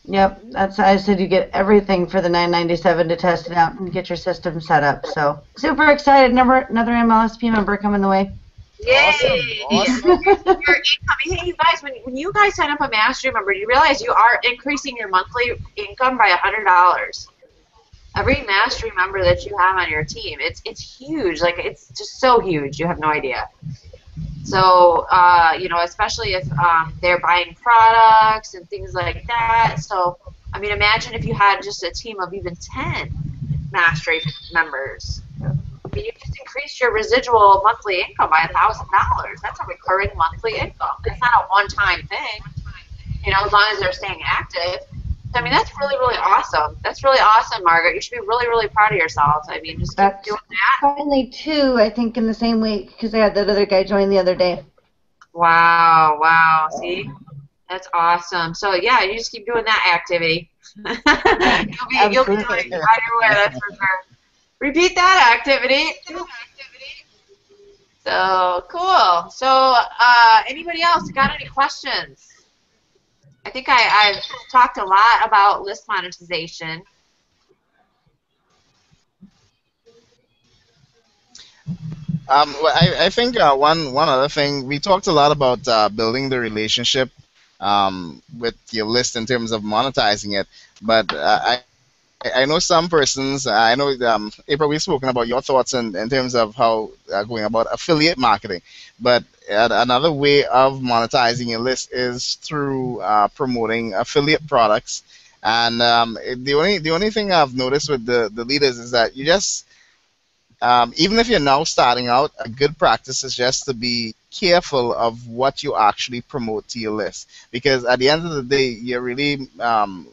Yep, I said you get everything for the $9.97 to test it out and get your system set up. So, super excited. Another MLSP member coming the way. Yay! Awesome. Your income. Hey, you guys, when you guys sign up a mastery member, you realize you are increasing your monthly income by $100. Every mastery member that you have on your team, it's huge. Like, it's just so huge. You have no idea. So, especially if they're buying products and things like that. So, I mean, imagine if you had just a team of even 10 mastery members. I mean, you just increased your residual monthly income by $1,000. That's a recurring monthly income. It's not a one-time thing. as long as they're staying active. I mean, that's really, really awesome. That's really awesome, Margaret. You should be really, really proud of yourselves. I mean, just keep That's doing that. finally two, I think, in the same week because I had that other guy join the other day. Wow, wow. See? That's awesome. So, yeah, you just keep doing that activity. You'll be doing it either way, that's for sure. Repeat that activity. So, cool. So, anybody else got any questions? I think I've talked a lot about list monetization. Well, I think one other thing we talked a lot about building the relationship with your list in terms of monetizing it, but I know some persons. I know April. We've spoken about your thoughts in terms of how going about affiliate marketing, but another way of monetizing your list is through promoting affiliate products. And the only thing I've noticed with the leaders is that you just even if you're now starting out, a good practice is just to be careful of what you actually promote to your list, because at the end of the day, you're really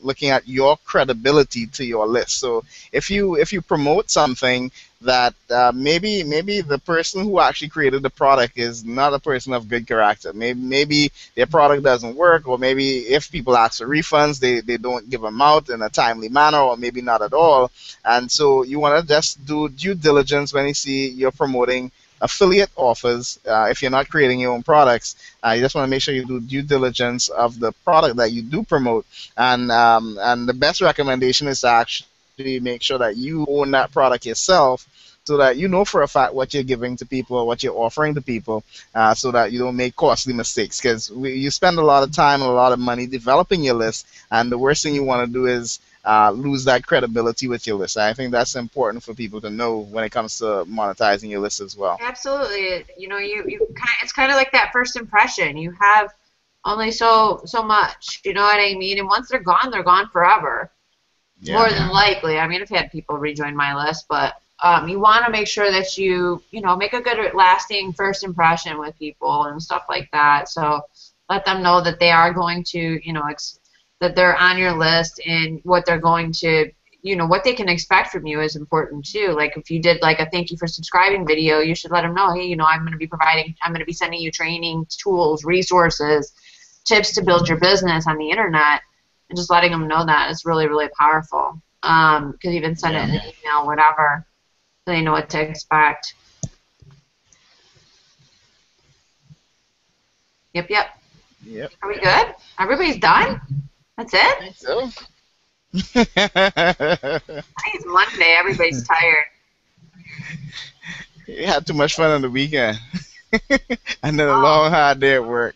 looking at your credibility to your list. So if you promote something that maybe the person who actually created the product is not a person of good character, maybe their product doesn't work, or maybe if people ask for refunds, they don't give them out in a timely manner, or maybe not at all. And so you want to just do due diligence when you see you're promoting affiliate offers. If you're not creating your own products, you just want to make sure you do due diligence of the product that you do promote. And the best recommendation is to actually make sure that you own that product yourself, so that you know for a fact what you're giving to people or what you're offering to people, so that you don't make costly mistakes. Because you spend a lot of time and a lot of money developing your list, and the worst thing you want to do is lose that credibility with your list. I think that's important for people to know when it comes to monetizing your list as well. Absolutely. It's kind of like that first impression. You have only so much. You know what I mean? And once they're gone forever. Yeah. More than likely. I mean, I've had people rejoin my list, but you want to make sure that you make a good lasting first impression with people and stuff like that. So let them know that they are going to, that they're on your list, and what they're going to, what they can expect from you is important too. Like if you did like a thank you for subscribing video, you should let them know, hey, I'm going to be sending you training, tools, resources, tips to build your business on the internet. And just letting them know that is really, really powerful. Because even send it in an email, whatever, so they know what to expect. Yep. Are we good? Everybody's done? That's it? I think so. I think it's Monday. Everybody's tired. You had too much fun on the weekend. And then a long, hard day at work.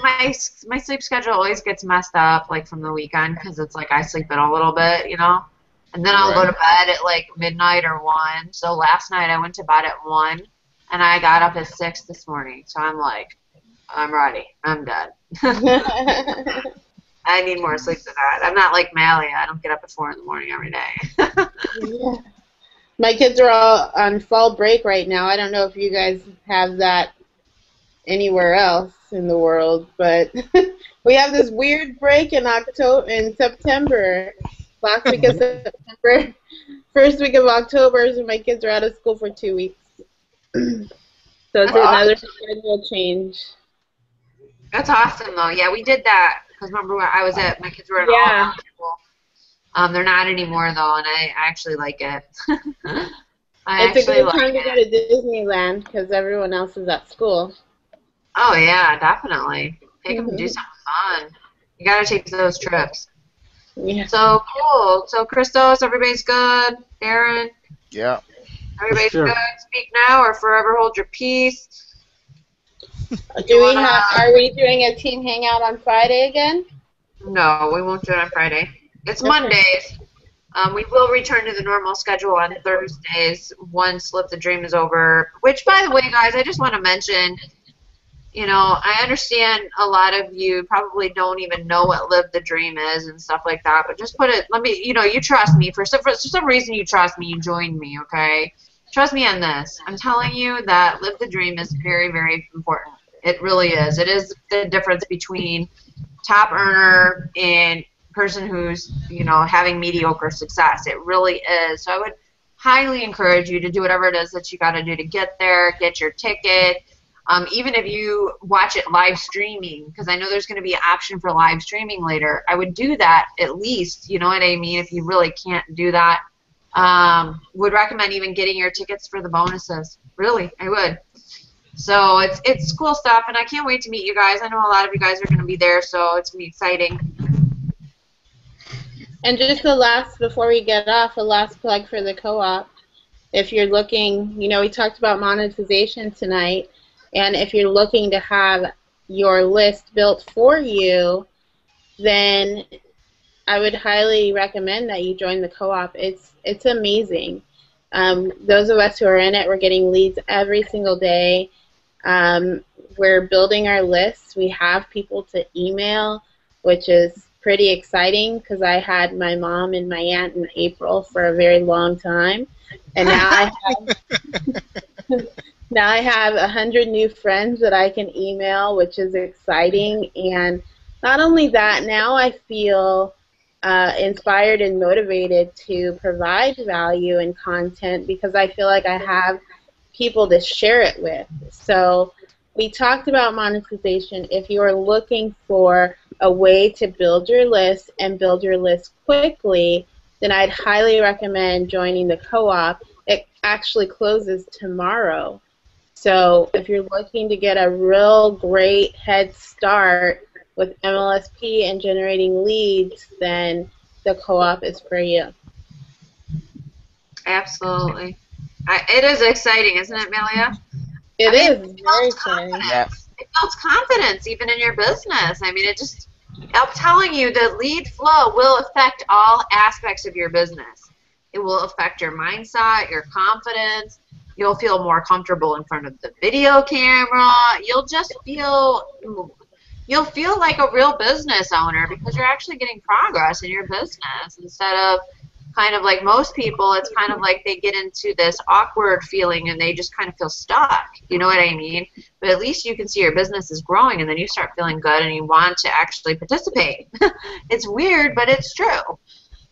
My sleep schedule always gets messed up, like from the weekend, because it's like I sleep in a little bit, and then I'll go to bed at like midnight or 1. So last night I went to bed at 1, and I got up at 6 this morning. So I'm like, I'm ready. I'm done. I need more sleep than that. I'm not like Malia. I don't get up at 4 in the morning every day. Yeah. My kids are all on fall break right now. I don't know if you guys have that anywhere else in the world, but we have this weird break in September. Last week of September, first week of October, so my kids are out of school for 2 weeks. So it's another schedule change. That's awesome, though. Yeah, we did that because remember when my kids were in all school. They're not anymore though, and I actually like it. It's a good time to go to Disneyland because everyone else is at school. Oh yeah, definitely. Take them to do something fun. You gotta take those trips. Yeah. So cool. So Christos, everybody's good. Darren. Yeah. Everybody's good. Speak now or forever hold your peace. Are we doing a team hangout on Friday again? No, we won't do it on Friday. It's Mondays. We will return to the normal schedule on Thursdays once Live the Dream is over. Which, by the way, guys, I just want to mention, I understand a lot of you probably don't even know what Live the Dream is and stuff like that, but just you trust me. For some reason you trust me, you joined me, okay? Trust me on this. I'm telling you that Live the Dream is very, very important. It really is. It is the difference between top earner and person who's, you know, having mediocre success. It really is. So I would highly encourage you to do whatever it is that you got to do to get there, get your ticket. Even if you watch it live streaming, because I know there's going to be an option for live streaming later, I would do that at least, you know what I mean, if you really can't do that. Would recommend even getting your tickets for the bonuses. Really, I would. So it's cool stuff, and I can't wait to meet you guys. I know a lot of you guys are going to be there, so it's going to be exciting. And just the last, before we get off, a last plug for the co-op. If you're looking, you know, we talked about monetization tonight, and if you're looking to have your list built for you, then I would highly recommend that you join the co-op. It's amazing. Those of us who are in it, we're getting leads every single day. We're building our lists. We have people to email, which is pretty exciting because I had my mom and my aunt in April for a very long time, and now I have 100 new friends that I can email, which is exciting. And not only that, now I feel inspired and motivated to provide value and content because I feel like I have people to share it with. So we talked about monetization. If you are looking for a way to build your list and build your list quickly, then I'd highly recommend joining the co-op. It actually closes tomorrow. So if you're looking to get a real great head start with MLSP and generating leads, then the co-op is for you. Absolutely. It is exciting, isn't it, Melia? It is very exciting. Yeah. It builds confidence even in your business. I mean, I'm telling you, the lead flow will affect all aspects of your business. It will affect your mindset, your confidence. You'll feel more comfortable in front of the video camera. You'll feel like a real business owner because you're actually getting progress in your business instead of kind of like most people. It's kind of like they get into this awkward feeling and they just kind of feel stuck. You know what I mean? But at least you can see your business is growing, and then you start feeling good and you want to actually participate. It's weird, but it's true.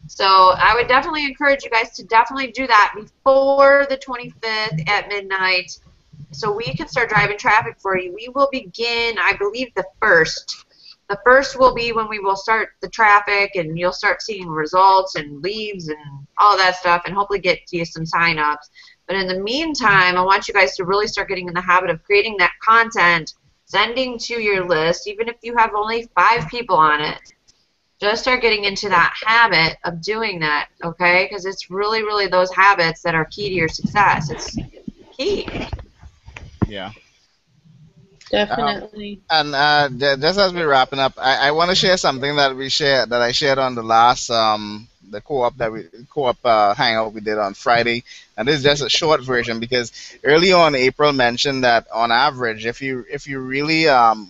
So I would definitely encourage you guys to definitely do that before the 25th at midnight so we can start driving traffic for you. We will begin, I believe, the 1st. The 1st will be when we will start the traffic, and you'll start seeing results and leads and all that stuff, and hopefully get you some sign-ups. But in the meantime, I want you guys to really start getting in the habit of creating that content, sending to your list, even if you have only 5 people on it. Just start getting into that habit of doing that, okay? Because it's really, really those habits that are key to your success. It's key. Yeah. Definitely. And just as we're wrapping up, I want to share something that I shared on the last the co-op hangout we did on Friday, and this is just a short version because early on April mentioned that on average, if you really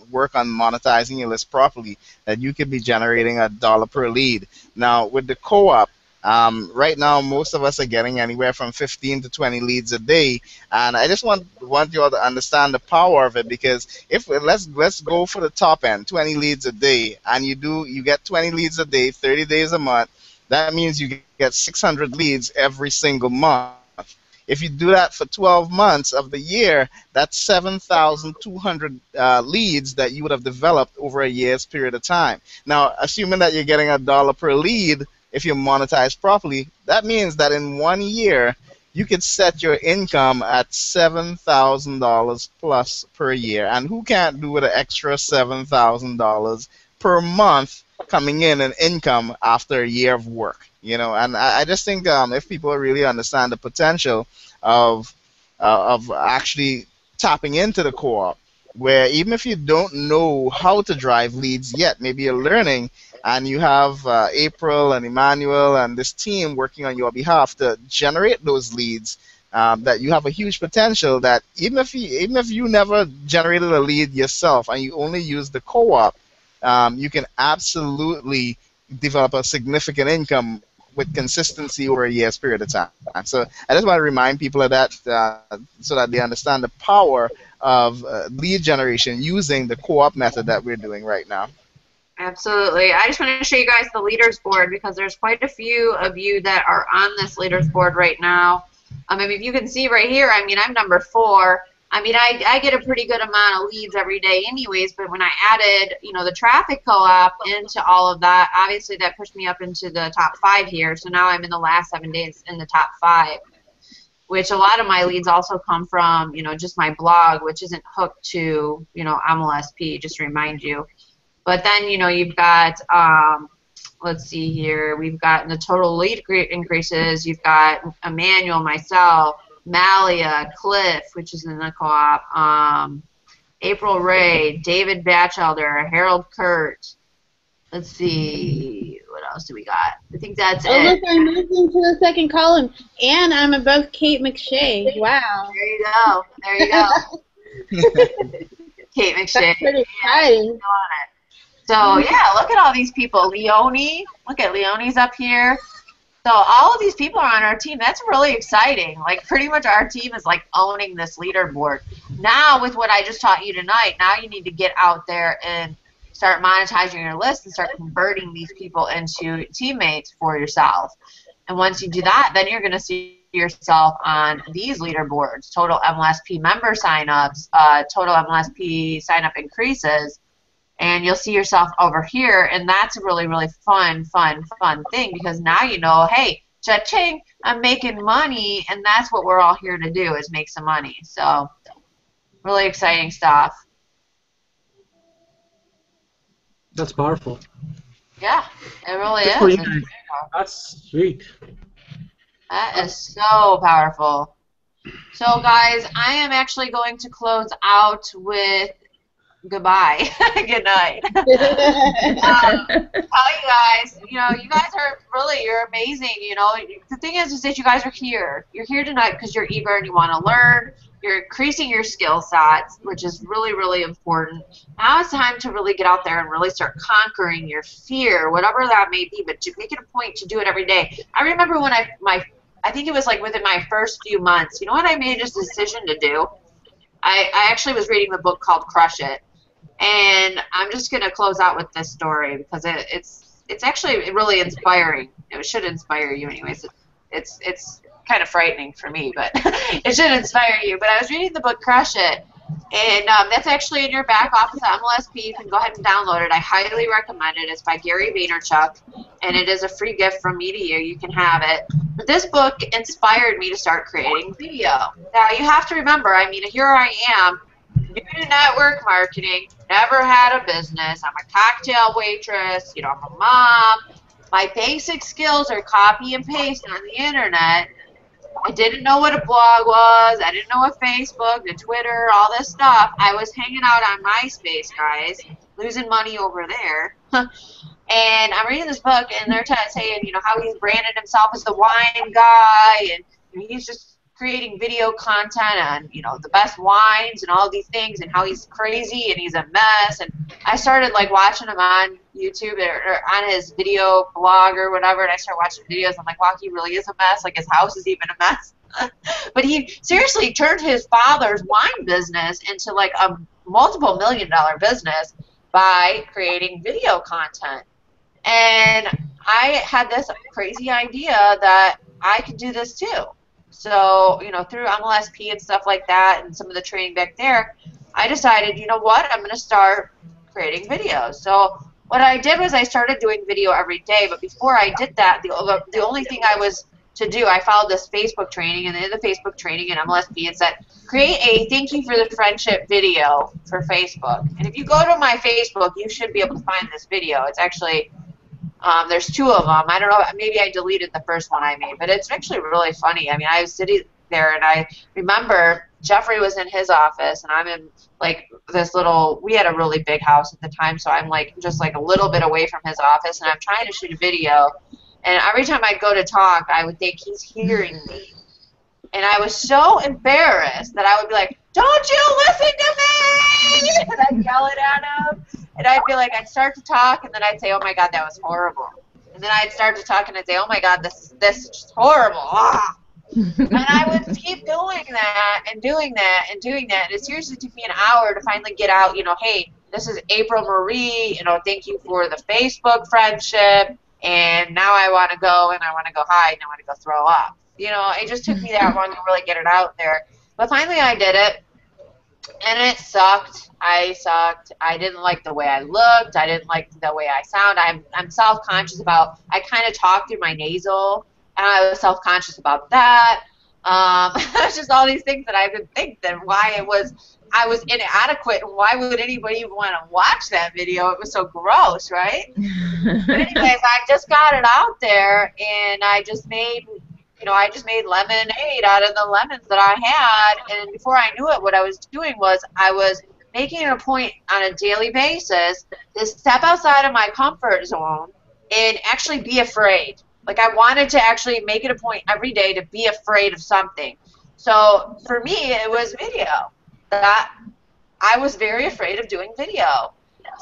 work on monetizing your list properly, that you could be generating $1 per lead. Now with the co-op. Right now, most of us are getting anywhere from 15 to 20 leads a day, and I just want you all to understand the power of it because if let's go for the top end, 20 leads a day, and you get 20 leads a day, 30 days a month. That means you get 600 leads every single month. If you do that for 12 months of the year, that's 7,200 leads that you would have developed over a year's period of time. Now, assuming that you're getting $1 per lead. If you monetize properly, that means that in 1 year, you could set your income at $7,000 plus per year. And who can't do with an extra $7,000 per month coming in income after a year of work? You know, and I just think if people really understand the potential of actually tapping into the co-op, where even if you don't know how to drive leads yet, maybe you're learning, and you have April and Emmanuel and this team working on your behalf to generate those leads, that you have a huge potential that even if you never generated a lead yourself and you only use the co-op, you can absolutely develop a significant income with consistency over a year's period of time. So I just want to remind people of that so that they understand the power of lead generation using the co-op method that we're doing right now. Absolutely. I just want to show you guys the leaders board because there's quite a few of you that are on this leaders board right now. I mean, if you can see right here, I mean, I'm number 4. I mean, I get a pretty good amount of leads every day anyways, but when I added, you know, the traffic co-op into all of that, obviously that pushed me up into the top 5 here. So now I'm in the last 7 days in the top 5, which a lot of my leads also come from, you know, just my blog, which isn't hooked to, you know, MLSP, just to remind you. But then, you know, you've got, let's see here, we've got the total lead increases, you've got Emmanuel, myself, Malia, Cliff, which is in the co-op, April Ray, David Batchelder, Harold Kurt. Let's see, what else do we got? I think that's it. Oh, look, I moved into the second column, and I'm above Kate McShay. Wow. There you go. There you go. Kate McShay. That's pretty exciting. So, yeah, look at all these people. Leonie, look at Leonie's up here. So all of these people are on our team. That's really exciting. Like, pretty much our team is, like, owning this leaderboard. Now, with what I just taught you tonight, now you need to get out there and start monetizing your list and start converting these people into teammates for yourself. And once you do that, then you're going to see yourself on these leaderboards, total MLSP member signups, total MLSP signup increases, and you'll see yourself over here, and that's a really, really fun thing because now you know, hey, cha-ching, I'm making money, and that's what we're all here to do is make some money. So really exciting stuff. That's powerful. Yeah, it really Good for is. you guys. That's sweet. That is so powerful. So, guys, I am actually going to close out with goodbye. Good night. Tell you guys, you know, you guys are really, you're amazing. You know, the thing is that you guys are here. You're here tonight because you're eager and you want to learn. You're increasing your skill sets, which is really, really important. Now it's time to really get out there and really start conquering your fear, whatever that may be, but to make it a point to do it every day. I remember when I think it was like within my first few months, you know what I made this decision to do? I actually was reading the book called Crush It. And I'm just going to close out with this story because it's actually really inspiring. It should inspire you anyways. It's kind of frightening for me, but it should inspire you. But I was reading the book Crush It, and that's actually in your back office at MLSP. You can go ahead and download it. I highly recommend it. It's by Gary Vaynerchuk, and it is a free gift from me to you. You can have it. But this book inspired me to start creating video. Now, you have to remember, I mean, here I am, new to network marketing, never had a business. I'm a cocktail waitress, you know, I'm a mom. My basic skills are copy and paste on the internet. I didn't know what a blog was. I didn't know what Facebook, the Twitter, all this stuff. I was hanging out on MySpace, guys, losing money over there. And I'm reading this book, and they're saying, you know, how he's branded himself as the wine guy, and he's just creating video content on, you know, the best wines and all these things, and how he's crazy and he's a mess. And I started like watching him on YouTube or on his video blog or whatever, and I started watching videos. I'm like, wow, he really is a mess. Like, his house is even a mess. But he seriously turned his father's wine business into like a multiple $1-million business by creating video content. And I had this crazy idea that I could do this too. So, you know, through MLSP and stuff like that and some of the training back there, I decided, you know what, I'm going to start creating videos. So what I did was I started doing video every day, but before I did that, the only thing I was to do, I followed this Facebook training, and in the Facebook training in MLSP, it said, create a thank you for the friendship video for Facebook. And if you go to my Facebook, you should be able to find this video. It's actually... there's 2 of them. I don't know, maybe I deleted the first one I made, but it's actually really funny. I mean, I was sitting there, and I remember Jeffrey was in his office, and I'm in, like, this little, we had a really big house at the time, so I'm, like, just, like, a little bit away from his office, and I'm trying to shoot a video, and every time I'd go to talk, I would think he's hearing me. And I was so embarrassed that I would be like, don't you listen to me! And I'd yell it at him. And I'd be like, I'd start to talk, and then I'd say, oh, my God, that was horrible. And then I'd start to talk, and I'd say, oh, my God, this is just horrible. Ah. And I would keep doing that and doing that and doing that. And it seriously took me an hour to finally get out, you know, hey, this is April Marie, thank you for the Facebook friendship, and now I want to go, and I want to go hide, and I want to go throw up. It just took me that long to really get it out there. But finally I did it, and it sucked. I sucked. I didn't like the way I looked. I didn't like the way I sound. I'm self-conscious about, I kind of talk through my nasal, and I was self-conscious about that. It's just all these things that I didn't think that I was inadequate, and why would anybody even want to watch that video? It was so gross, right? But anyways, I just got it out there, and I just made lemonade out of the lemons that I had, and before I knew it, what I was doing was I was making it a point on a daily basis to step outside of my comfort zone and actually be afraid. Like, I wanted to actually make it a point every day to be afraid of something. So for me, it was video. That I was very afraid of doing video.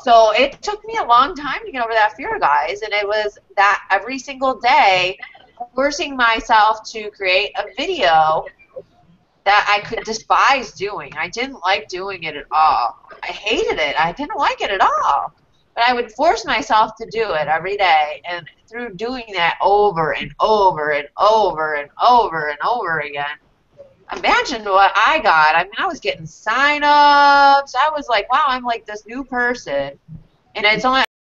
So it took me a long time to get over that fear, guys, and it was that every single day forcing myself to create a video that I could despise doing. I didn't like doing it at all. I hated it. I didn't like it at all. But I would force myself to do it every day, and through doing that over and over and over and over and over again, imagine what I got. I mean, I was getting sign-ups. I was like, wow, I'm like this new person. And it's only